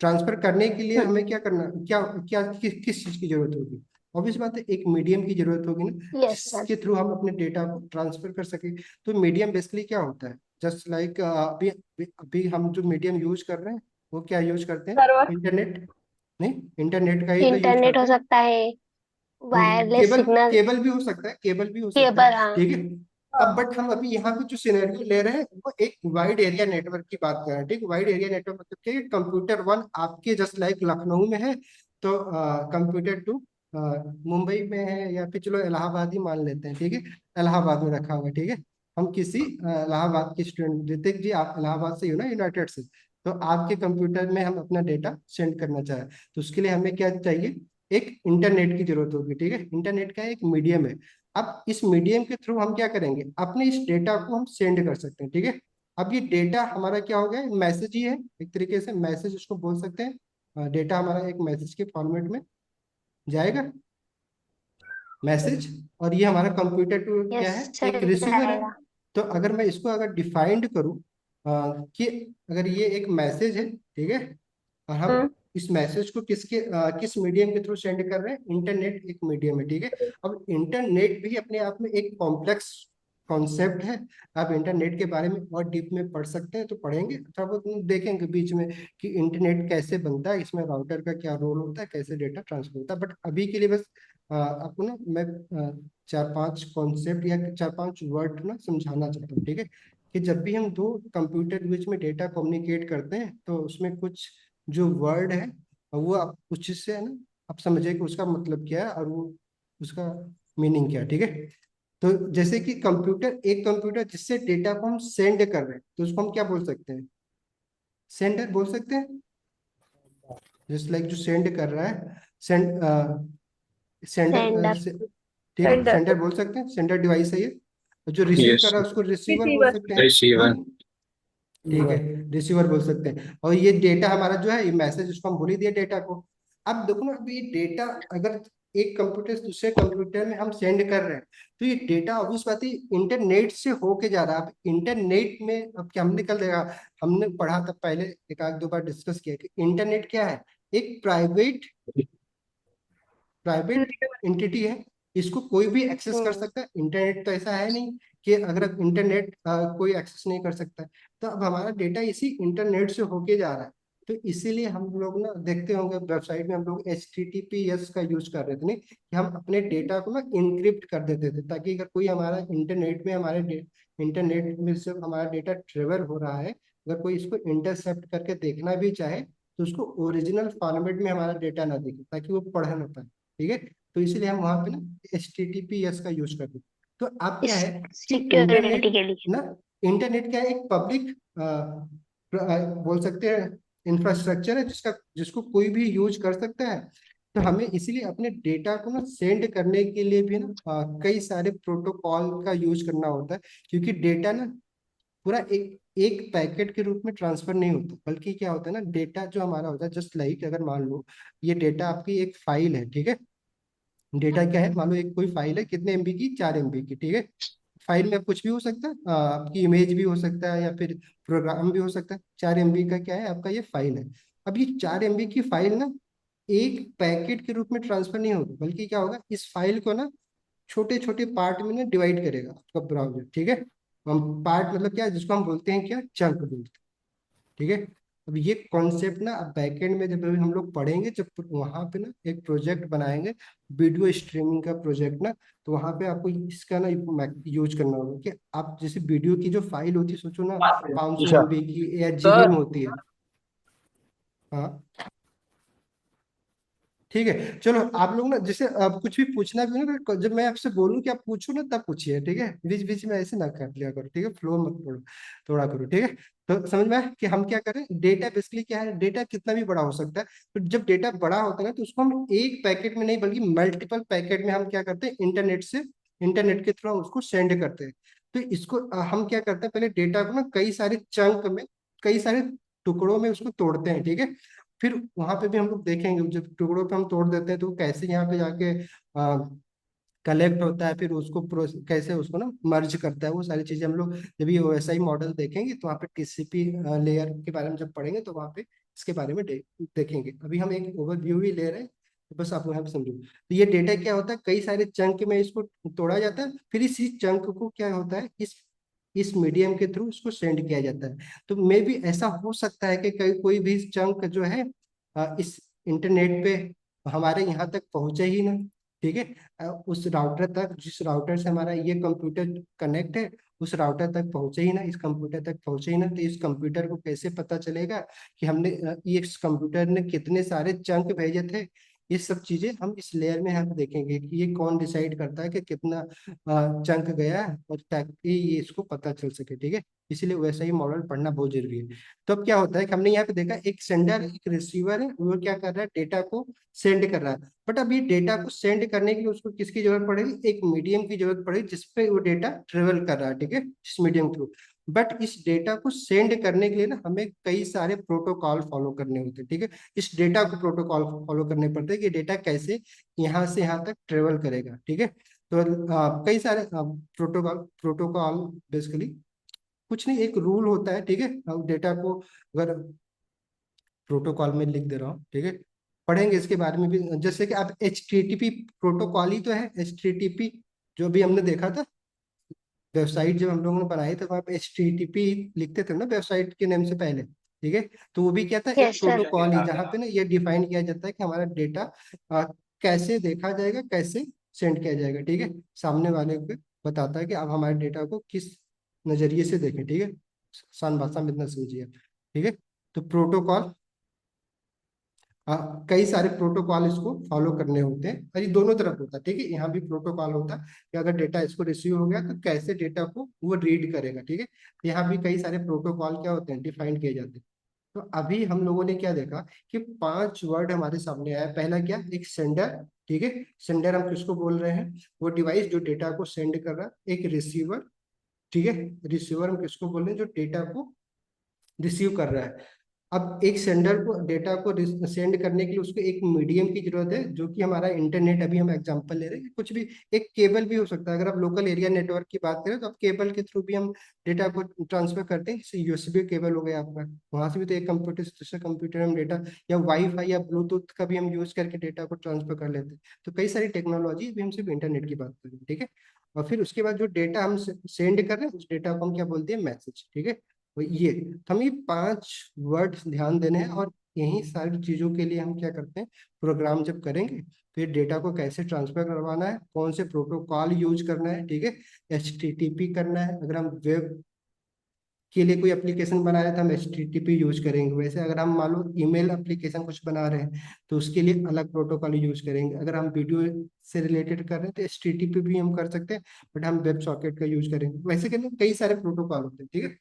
ट्रांसफर करने के लिए हमें क्या करना, क्या क्या किस चीज की जरूरत होगी, ऑब्वियस बात है, एक मीडियम की जरूरत होगी ना, यस सर। जिसके थ्रू हम अपने डेटा को ट्रांसफर कर सके। तो मीडियम बेसिकली क्या होता है, जस्ट लाइक अभी अभी अभी हम जो मीडियम यूज कर रहे हैं वो क्या यूज करते हैं, सर्वर। इंटरनेट। नहीं, इंटरनेट का ही तो यूज इंटरनेट हो करते हैं। सकता है। Wireless cable, signal. केबल भी हो सकता है, केबल भी हो सकता है, केबल हाँ। ठीक है। अब हाँ। बट हम अभी यहाँ पे जो सिनेरियो ले रहे हैं वो एक वाइड एरिया नेटवर्क की बात कर रहे हैं, ठीक। वाइड एरिया नेटवर्क मतलब क्या है, कंप्यूटर 1 आपके जस्ट लाइक लखनऊ में है, तो कंप्यूटर 2 मुंबई में है, या फिर चलो इलाहाबाद ही मान लेते हैं, ठीक है। इलाहाबाद में रखा हुआ है, ठीक है। हम किसी इलाहाबाद के स्टूडेंट, ऋतिक जी आप इलाहाबाद से ही हो ना, यूनाइटेड से, तो आपके कंप्यूटर में हम अपना डेटा सेंड करना चाहें, तो उसके लिए हमें क्या चाहिए, एक इंटरनेट की जरूरत होगी, ठीक है। इंटरनेट का एक मीडियम है। अब इस मीडियम के थ्रू हम क्या करेंगे, अपने इस डेटा को हम सेंड कर सकते हैं, ठीक है। अब ये डेटा हमारा क्या हो गया, मैसेज ही है, एक तरीके से मैसेज उसको बोल सकते हैं। डेटा हमारा एक मैसेज के फॉर्मेट में जाएगा, मैसेज। और ये हमारा कंप्यूटर 2 क्या यस है, सर एक रिसीवर है। जाएगा। तो अगर मैं इसको अगर डिफाइंड करूँ कि अगर ये एक मैसेज है, ठीक है, और हम हम्म। इस मैसेज को किस मीडियम के थ्रू सेंड कर रहे हैं, इंटरनेट एक मीडियम है, ठीक है। अब इंटरनेट भी अपने आप में एक कॉम्प्लेक्स कॉन्सेप्ट है। आप इंटरनेट के बारे में और डीप में पढ़ सकते हैं, तो पढ़ेंगे, थोड़ा बहुत देखेंगे बीच में कि इंटरनेट कैसे बनता है, इसमें राउटर का क्या रोल होता है, कैसे डेटा ट्रांसफर होता है। बट अभी के लिए बस आपको ना मैं 4-5 कॉन्सेप्ट या 4-5 वर्ड ना समझाना चाहता हूँ, ठीक है। कि जब भी हम दो कंप्यूटर के बीच में डेटा कम्युनिकेट करते हैं, तो उसमें कुछ जो वर्ड है वो आप कुछ से है ना, आप समझे कि उसका मतलब क्या है, और वो उसका मीनिंग क्या है, ठीक है। तो जैसे कि एक कंप्यूटर जिससे डेटा को हम सेंड कर रहे हैं, तो उसको हम क्या बोल सकते हैं, सेंडर बोल सकते हैं। जस्ट लाइक जो सेंड कर रहा है, सेंड सेंडर सेंडर। ठीक है, सेंडर। सेंडर बोल सकते हैं, सेंडर डिवाइस है ये। और जो रिसीव कर Yes. रहा है उसको रिसीवर बोल रिसीवर। सकते हैं, हाँ, Receiver. ठीक है, रिसीवर बोल सकते हैं। और ये डेटा हमारा जो है, ये मैसेज, उसको हम भूल ही दिए डेटा को। अब देखो ना, अभी डेटा अगर एक कंप्यूटर से दूसरे कंप्यूटर में हम सेंड कर रहे हैं, तो ये डेटा ऑब्वियस बात है इंटरनेट से होके जा रहा है। अब इंटरनेट में अब क्या हमने कल देखा, हमने पढ़ा था पहले, एक आध दो बार डिस्कस किया कि इंटरनेट क्या है, एक प्राइवेट एंटिटी है, इसको कोई भी एक्सेस कर सकता है। इंटरनेट तो ऐसा है नहीं कि अगर इंटरनेट कोई एक्सेस नहीं कर सकता है। तो अब हमारा डेटा इसी इंटरनेट से होके जा रहा है। तो इसीलिए हम लोग ना देखते होंगे वेबसाइट में हम लोग HTTPS का यूज कर रहे थे, नहीं कि हम अपने डेटा को ना इनक्रिप्ट कर देते थे, ताकि अगर कोई हमारा इंटरनेट में इंटरनेट में से हमारा डेटा ट्रेवल हो रहा है, अगर कोई इसको इंटरसेप्ट करके देखना भी चाहे तो उसको ओरिजिनल फॉर्मेट में हमारा डेटा ना दिखे, ताकि वो पढ़ ना पाए। ठीक है, तो इसीलिए हम वहां पे ना HTTPS का यूज करते हैं। तो अब क्या है कि सिक्योरिटी के लिए। ना इंटरनेट क्या है, एक पब्लिक बोल सकते हैं इंफ्रास्ट्रक्चर है, जिसको कोई भी यूज कर सकता है। तो हमें इसीलिए अपने डेटा को ना सेंड करने के लिए भी ना कई सारे प्रोटोकॉल का यूज करना होता है, क्योंकि डेटा ना पूरा एक एक पैकेट के रूप में ट्रांसफर नहीं होता, बल्कि क्या होता है ना, डेटा जो हमारा होता है, जस्ट लाइक अगर मान लो ये डेटा आपकी एक फाइल है, ठीक है। डेटा क्या है, मान लो एक कोई फाइल है, कितने MB की, 4 MB की, ठीक है। फाइल में कुछ भी हो सकता है, आपकी इमेज भी हो सकता है या फिर प्रोग्राम भी हो सकता है। 4 MB का क्या है, आपका ये फाइल है। अब ये 4 MB की फाइल ना एक पैकेट के रूप में ट्रांसफर नहीं होगी, बल्कि क्या होगा, इस फाइल को ना छोटे छोटे पार्ट में ना डिवाइड करेगा आपका ब्राउजर, ठीक है। हम पार्ट मतलब क्या है, जिसको हम बोलते हैं क्या, चंक बोलते हैं, ठीक है। अब ये कॉन्सेप्ट ना अब बैकएंड में जब हम लोग पढ़ेंगे, जब वहां पे ना एक प्रोजेक्ट बनाएंगे वीडियो स्ट्रीमिंग का प्रोजेक्ट ना, तो वहां पे आपको इसका ना यूज करना होगा कि आप जैसे वीडियो की जो फाइल होती है, सोचो ना 500 MB की या GB में होती है। हाँ ठीक है, चलो आप लोग ना जैसे अब कुछ भी पूछना भी हो ना, तो जब मैं आपसे बोलूं कि आप पूछो ना तब पूछिए, ठीक है। बीच बीच में ऐसे ना कर लिया करो, ठीक है, फ्लो मत तोड़ो, थोड़ा करो, ठीक है। तो समझ में आया कि हम क्या करें, डेटा बेसिकली क्या है, डेटा कितना भी बड़ा हो सकता है। तो जब डेटा बड़ा होता है ना, तो उसको हम एक पैकेट में नहीं बल्कि मल्टीपल पैकेट में हम क्या करते हैं, इंटरनेट के थ्रू हम उसको सेंड करते हैं। तो इसको हम क्या करते हैं, पहले डेटा को ना कई सारे चंक में, कई सारे टुकड़ों में उसको तोड़ते हैं, ठीक है। फिर वहां पे भी हम लोग देखेंगे, जब टुकड़ों पे हम तोड़ देते हैं तो कैसे यहाँ पे जाके कलेक्ट होता है, फिर उसको कैसे उसको ना मर्ज करता है, वो सारी चीजें हम लोग जब ये OSI मॉडल देखेंगे तो वहाँ पे TCP लेयर के बारे में जब पढ़ेंगे तो वहाँ पे इसके बारे में देखेंगे। अभी हम एक ओवरव्यू ही ले रहे हैं, तो बस आप यहाँ पे समझो। तो ये डेटा क्या होता है, कई सारे चंक में इसको तोड़ा जाता है, फिर इसी चंक को क्या होता है, इस मीडियम के थ्रू इसको सेंड किया जाता है। तो मे भी ऐसा हो सकता है कि कोई भी चंक जो है इस इंटरनेट पे हमारे यहाँ तक पहुंचे ही ना, ठीक है। उस राउटर तक, जिस राउटर से हमारा ये कंप्यूटर कनेक्ट है, उस राउटर तक पहुंचे ही ना, इस कंप्यूटर तक पहुंचे ही ना। तो इस कंप्यूटर को कैसे पता चलेगा कि हमने ये इस कंप्यूटर ने कितने सारे चंक भेजे थे। ये सब चीजें हम इस लेयर में हम देखेंगे कि ये कौन डिसाइड करता है कि कितना चंक गया है, और ताकि ये इसको पता चल सके, ठीक है। इसीलिए वैसा ही मॉडल पढ़ना बहुत जरूरी है। तो अब क्या होता है कि हमने यहाँ पे देखा एक सेंडर एक रिसीवर है, वो क्या कर रहा है, डेटा को सेंड कर रहा है। बट अब ये डेटा को सेंड करने के लिए उसको किसकी जरूरत पड़ेगी, एक मीडियम की जरूरत पड़ेगी जिसपे वो डेटा ट्रेवल कर रहा है, ठीक है, इस मीडियम थ्रू। बट इस डेटा को सेंड करने के लिए ना हमें कई सारे प्रोटोकॉल फॉलो करने होते हैं, ठीक है। इस डेटा को प्रोटोकॉल फॉलो करने पड़ते हैं कि डेटा कैसे यहाँ से यहाँ तक ट्रेवल करेगा, ठीक है। तो कई सारे प्रोटोकॉल प्रोटोकॉल बेसिकली कुछ नहीं, एक रूल होता है, ठीक है। डेटा को अगर प्रोटोकॉल में लिख दे रहा हूँ, ठीक है, पढ़ेंगे इसके बारे में भी। जैसे कि आप HTTP प्रोटोकॉल ही तो है, HTTP जो भी हमने देखा था वेबसाइट जब हम लोगों ने बनाई थी, वहाँ पे HTTP लिखते थे ना वेबसाइट के नेम से पहले, ठीक है। तो वो भी क्या था, एक यस सर। प्रोटोकॉल ही, जहाँ पे ना ये डिफाइन किया जाता है कि हमारा डेटा कैसे देखा जाएगा, कैसे सेंड किया जाएगा, ठीक है। सामने वाले को बताता है कि आप हमारे डेटा को किस नजरिए से देखें, ठीक है। आसान भाषा में इतना समझिए, ठीक है। तो प्रोटोकॉल कई सारे प्रोटोकॉल इसको फॉलो करने होते हैं, और ये दोनों तरफ होता है, ठीक है। यहाँ भी प्रोटोकॉल होता है कि अगर डेटा इसको रिसीव हो गया तो कैसे डेटा को वो रीड करेगा, ठीक है। यहाँ भी कई सारे प्रोटोकॉल क्या होते हैं, डिफाइन किए जाते हैं। तो अभी हम लोगों ने क्या देखा कि 5 वर्ड हमारे सामने आया। पहला क्या, एक सेंडर, ठीक है। सेंडर हम किसको बोल रहे हैं, वो डिवाइस जो डेटा को सेंड कर रहा है। एक रिसीवर, ठीक है, रिसीवर हम किसको बोल रहे हैं, जो डेटा को रिसीव कर रहा है। अब एक सेंडर को डेटा को सेंड करने के लिए उसको एक मीडियम की जरूरत है, जो कि हमारा इंटरनेट, अभी हम एग्जांपल ले रहे हैं, कुछ भी एक केबल भी हो सकता है। अगर आप लोकल एरिया नेटवर्क की बात करें तो आप केबल के थ्रू भी हम डेटा को ट्रांसफर करते हैं, जैसे यूएसबी केबल हो गया आपका, वहां से भी तो एक कंप्यूटर से दूसरे कंप्यूटर में डेटा, या वाईफाई या ब्लूटूथ का भी हम यूज करके डेटा को ट्रांसफर कर लेते हैं। तो कई सारी टेक्नोलॉजी, अभी हम सिर्फ इंटरनेट की बात कर रहे हैं, ठीक है। और फिर उसके बाद जो डेटा हम सेंड कर रहे हैं, उस डेटा को हम क्या बोलते हैं, मैसेज, ठीक है। तो ये, तो हम ये 5 वर्ड ध्यान देने हैं, और यही सारी चीजों के लिए हम क्या करते हैं, प्रोग्राम जब करेंगे तो ये डेटा को कैसे ट्रांसफर करवाना है, कौन से प्रोटोकॉल यूज करना है, ठीक है। HTTP करना है, अगर हम वेब के लिए कोई एप्लीकेशन बना रहे हैं तो हम HTTP यूज करेंगे। वैसे अगर हम मान लो ईमेल एप्लीकेशन कुछ बना रहे हैं तो उसके लिए अलग प्रोटोकॉल यूज करेंगे। अगर हम वीडियो से रिलेटेड कर रहे हैं तो HTTP भी हम कर सकते हैं, बट हम वेब सॉकेट का यूज करेंगे। वैसे के लिए कई सारे प्रोटोकॉल होते हैं, ठीक है।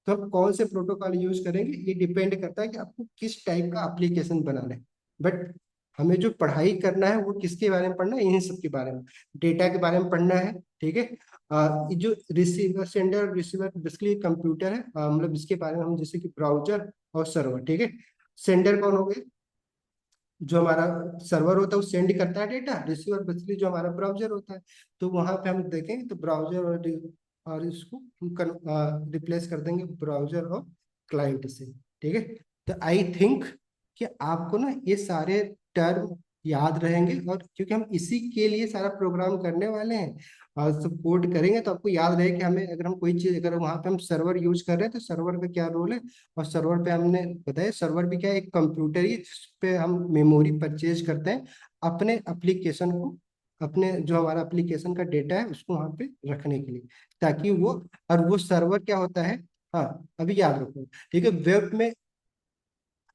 तो हम कौन से प्रोटोकॉल यूज करेंगे ये डिपेंड करता है कि आपको किस टाइप का एप्लीकेशन बनाना है। बट हमें जो पढ़ाई करना है वो किसके बारे में पढ़ना है, इन्हीं सब के बारे में, डेटा के बारे में पढ़ना है, ठीक है। ये जो receiver, sender receiver basically computer है, मतलब इसके बारे में हम, जैसे कि ब्राउजर और सर्वर, ठीक है। सेंडर कौन हो गए, जो हमारा सर्वर होता है वो सेंड करता है डेटा, रिसीवर बेसिकली जो हमारा ब्राउजर होता है। तो वहां पे हम देखेंगे तो ब्राउजर और इसको हम रिप्लेस कर देंगे ब्राउजर और क्लाइंट से, ठीक है। तो आई थिंक कि आपको ना ये सारे टर्म याद रहेंगे, और क्योंकि हम इसी के लिए सारा प्रोग्राम करने वाले हैं और सब कोड करेंगे, तो आपको याद रहे कि हमें, अगर हम कोई चीज, अगर वहां पे हम सर्वर यूज कर रहे हैं तो सर्वर का क्या रोल है। और सर्वर पे हमने बताया, सर्वर भी क्या है, एक कंप्यूटर ही जिस पे हम मेमोरी परचेज करते हैं अपने एप्लीकेशन को, अपने जो हमारा एप्लीकेशन का डेटा है उसको वहां पे रखने के लिए, ताकि वो, और वो सर्वर क्या होता है, हाँ अभी याद रखो, ठीक है। वेब में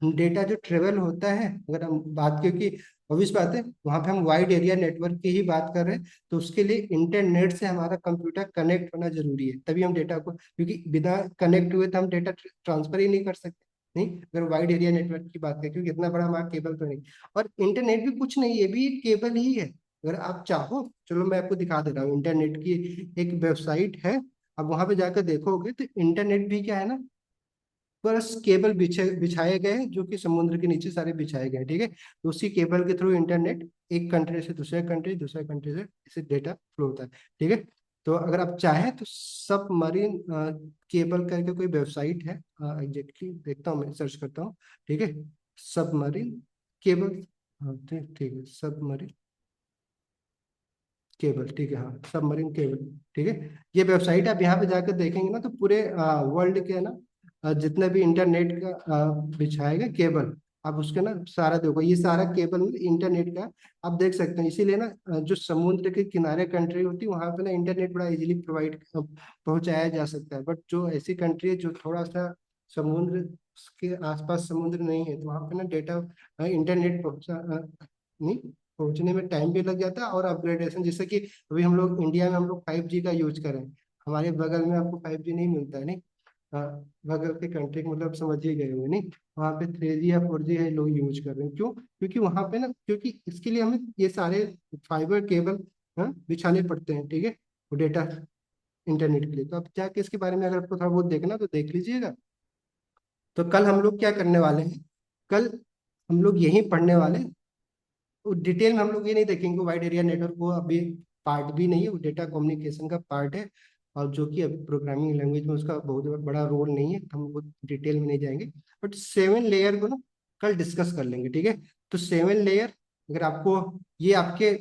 डेटा जो ट्रेवल होता है, अगर हम बात, क्योंकि ऑब्वियस बात है वहां पे हम वाइड एरिया नेटवर्क की ही बात कर रहे हैं, तो उसके लिए इंटरनेट से हमारा कंप्यूटर कनेक्ट होना जरूरी है, तभी हम डेटा को, क्योंकि बिना कनेक्ट हुए तो हम डेटा ट्रांसफर ही नहीं कर सकते। नहीं, अगर वाइड एरिया नेटवर्क की बात करें, क्योंकि इतना बड़ा हमारा केबल तो नहीं, और इंटरनेट भी कुछ नहीं, ये भी एक केबल ही है। अगर आप चाहो, चलो मैं आपको दिखा दे रहा हूँ, इंटरनेट की एक वेबसाइट है, अब वहां पे जाकर देखोगे तो इंटरनेट भी क्या है ना, बस केबल बिछाए गए हैं, जो कि समुद्र के नीचे सारे बिछाए गए हैं, ठीक है। तो उसी केबल के थ्रू इंटरनेट एक कंट्री से दूसरे कंट्री, दूसरे कंट्री से इसे डेटा फ्लो होता है, ठीक है। तो अगर आप चाहें तो सबमरीन केबल करके कोई वेबसाइट है, एग्जैक्टली देखता हूँ, मैं सर्च करता हूँ, ठीक है। सबमरीन केबल, हाँ ठीक ठीक है, सबमरीन केबल, ठीक है, हाँ सबमरीन केबल, ठीक है। ये वेबसाइट आप यहाँ पे जाकर देखेंगे ना, तो पूरे वर्ल्ड के ना जितने भी इंटरनेट का बिछाएगा केबल, आप उसके ना सारा देखो, ये सारा केबल इंटरनेट का आप देख सकते हैं। इसीलिए ना जो समुद्र के किनारे कंट्री होती है वहां पे ना इंटरनेट बड़ा इजीली प्रोवाइड पहुंचाया जा सकता है, बट जो ऐसी कंट्री है जो थोड़ा सा समुद्र के आसपास समुद्र नहीं है, तो वहां पे ना डेटा, इंटरनेट नहीं पहुंचने में टाइम भी लग जाता है, और अपग्रेडेशन, जैसे कि अभी हम लोग इंडिया में हम लोग 5G का यूज करें, हमारे बगल में आपको 5G नहीं मिलता है, नहीं। हाँ, बगल के कंट्री को मतलब समझ ही गए हुए, नहीं, वहाँ पे 3G या 4G है लोग यूज कर रहे हैं, क्यों, क्योंकि वहाँ पे ना, क्योंकि इसके लिए हमें ये सारे फाइबर केबल बिछाने पड़ते हैं, ठीक है, वो डेटा इंटरनेट के लिए। तो अब जाके इसके बारे में अगर आपको थोड़ा बहुत देखना तो देख लीजिएगा। तो कल हम लोग क्या करने वाले हैं, कल हम लोग यही पढ़ने वाले हैं, वो डिटेल में हम लोग ये नहीं देखेंगे, वाइड एरिया नेटवर्क वो अभी पार्ट भी नहीं है, वो डेटा कम्युनिकेशन का पार्ट है, और जो कि अभी प्रोग्रामिंग लैंग्वेज में उसका बहुत बड़ा रोल नहीं है, तो हम वो डिटेल में नहीं जाएंगे। बट 7 लेयर को ना कल डिस्कस कर लेंगे, ठीक है। तो 7 लेयर, अगर आपको, ये आपके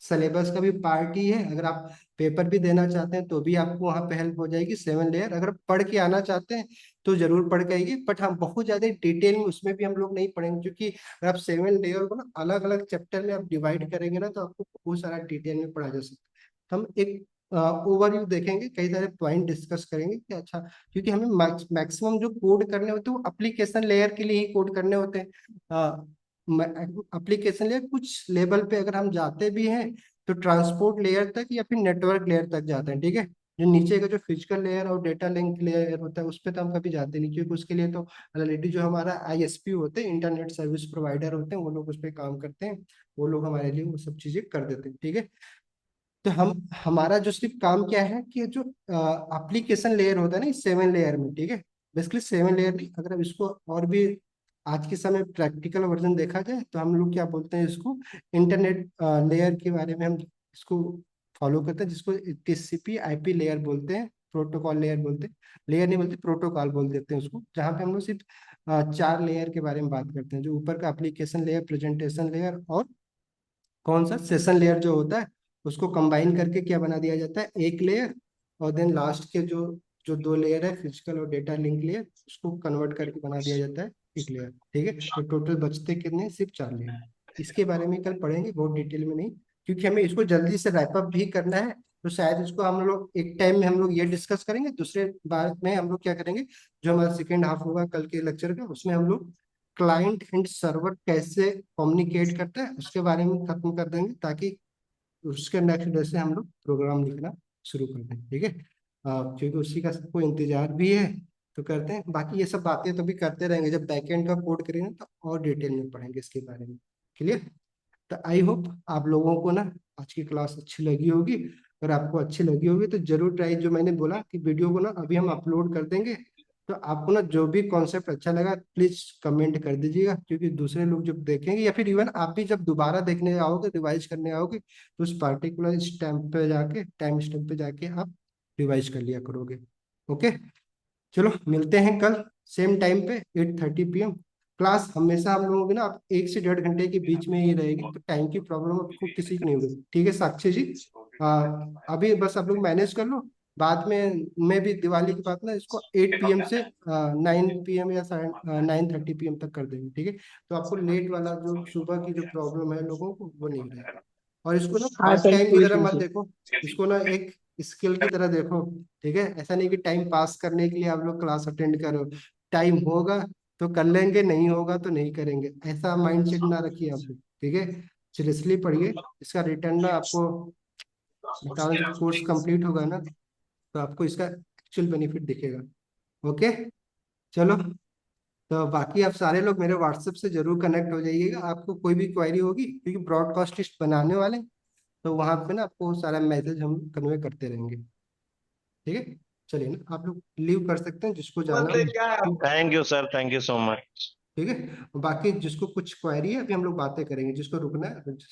सिलेबस का भी पार्ट ही है, अगर आप पेपर भी देना चाहते हैं तो भी आपको वहाँ पे हेल्प हो जाएगी। 7 लेयर अगर पढ़ के आना चाहते हैं तो जरूर पढ़ के आइए, बट हम बहुत ज्यादा डिटेल में उसमें भी हम लोग नहीं पढ़ेंगे, क्योंकि अगर आप 7 लेयर को ना अलग अलग चैप्टर में आप डिवाइड करेंगे ना, तो आपको बहुत सारा डिटेल में पढ़ा जा सकता है। तो हम एक ओवरव्यू देखेंगे, कई सारे पॉइंट डिस्कस करेंगे कि अच्छा, क्योंकि हमें मैक्सिमम जो कोड करने होते हैं वो एप्लीकेशन लेयर के लिए ही कोड करने होते हैं। एप्लीकेशन लेयर कुछ लेवल पे अगर हम जाते भी हैं तो ट्रांसपोर्ट लेयर तक या फिर नेटवर्क लेयर तक जाते हैं, ठीक है। जो नीचे का जो फिजिकल लेयर और डेटा लिंक लेयर होता है उस पर तो हम कभी जाते नहीं, क्योंकि उसके लिए तो ऑलरेडी जो हमारा ISP होते हैं, इंटरनेट सर्विस प्रोवाइडर होते हैं, वो लोग उस पर काम करते हैं, वो लोग हमारे लिए वो सब चीजें कर देते हैं, ठीक है। तो हमारा जो सिर्फ काम क्या है कि जो एप्लीकेशन लेयर होता है ना इस 7 लेयर में, ठीक है, बेसिकली 7 लेयर नहीं, अगर अब इसको और भी आज के समय प्रैक्टिकल वर्जन देखा जाए तो हम लोग क्या बोलते हैं इसको, इंटरनेट लेयर के बारे में हम इसको फॉलो करते हैं, जिसको टीसीपी आईपी लेयर बोलते हैं, प्रोटोकॉल लेयर बोलते हैं, लेयर नहीं बोलते प्रोटोकॉल बोल देते हैं उसको, जहाँ पे हम लोग सिर्फ 4 लेयर के बारे में बात करते हैं, जो ऊपर का एप्लीकेशन लेयर, प्रेजेंटेशन लेयर और कौन सा सेशन लेयर जो होता है, उसको कंबाइन करके क्या बना दिया जाता है, एक लेयर। और देन लास्ट के जो जो 2 लेयर है, फिजिकल और डेटा लिंक लेयर, उसको कन्वर्ट करके बना दिया जाता है एक लेयर। ठीक है, तो टोटल बचते कितने, सिर्फ 4 लेयर। इसके बारे में कल पढ़ेंगे, बहुत डिटेल में नहीं, क्योंकि हमें इसको जल्दी से रैप अप भी करना है। तो शायद इसको हम लोग एक टाइम में हम लोग ये डिस्कस करेंगे, दूसरे बार में हम लोग क्या करेंगे, जो हमारा सेकेंड हाफ होगा कल के लेक्चर का, उसमें हम लोग क्लाइंट एंड सर्वर कैसे कम्युनिकेट करता है उसके बारे में खत्म कर देंगे, ताकि उसके नेक्स्ट डे से हम लोग प्रोग्राम लिखना शुरू कर दें। ठीक है, क्योंकि उसी का सबको इंतजार भी है, तो करते हैं। बाकी ये सब बातें तो भी करते रहेंगे, जब बैकएंड का कोड करेंगे तो और डिटेल में पढ़ेंगे इसके बारे में। क्लियर? तो आई होप आप लोगों को ना आज की क्लास अच्छी लगी होगी। अगर आपको अच्छी लगी होगी तो जरूर ट्राई, जो मैंने बोला कि वीडियो को ना अभी हम अपलोड कर देंगे, तो आपको ना जो भी कॉन्सेप्ट अच्छा लगा प्लीज कमेंट कर दीजिएगा, क्योंकि दूसरे लोग जब देखेंगे या फिर इवन आप भी जब दोबारा देखने आओगे, रिवाइज करने आओगे, तो उस पार्टिकुलर स्टैम्प पे जाके, टाइम स्टैम्प पे जाके आप रिवाइज कर लिया करोगे। ओके, चलो मिलते हैं कल सेम टाइम पे 8:30 PM। क्लास हमेशा हम लोगों की ना आप 1 से 1.5 घंटे के बीच में ही रहेगी, तो टाइम की प्रॉब्लम आपको किसी की नहीं होगी। ठीक है साक्षी जी, अभी बस आप लोग मैनेज कर लो, बाद में मैं भी दिवाली के बाद ना इसको 8 PM से 9 PM या 9:30 PM तक कर देंगे। ठीक है, तो आपको लेट वाला जो सुबह की जो प्रॉब्लम है लोगों को, वो नहीं रहेगा। और इसको ना हाँ पार्ट सर, टाइम की ठीक तरह है मत सर। देखो, इसको ना एक स्किल की तरह देखो। ठीक है, ऐसा नहीं कि टाइम पास करने के लिए आप लोग क्लास अटेंड करो, टाइम होगा तो कर लेंगे, नहीं होगा तो नहीं करेंगे, ऐसा माइंडसेट ना रखिए आप लोग। ठीक है, सीरियसली पढ़िए, इसका रिटर्न ना आपको बताओ, जब कोर्स कंप्लीट होगा ना तो आपको इसका एक्चुअल बेनिफिट दिखेगा। ओके, चलो, तो बाकी आप सारे लोग मेरे व्हाट्सएप से जरूर कनेक्ट हो जाइएगा, आपको कोई भी क्वेरी होगी, क्योंकि ब्रॉडकास्ट लिस्ट बनाने वाले हैं, तो वहां पे ना आपको सारा मैसेज हम कन्वे करते रहेंगे। ठीक है, चलिए ना आप लोग लीव कर सकते हैं जिसको जाना हो। Thank you sir, thank you so much. ठीक है, बाकी जिसको कुछ क्वेरी है अभी हम लोग बातें करेंगे, जिसको रुकना है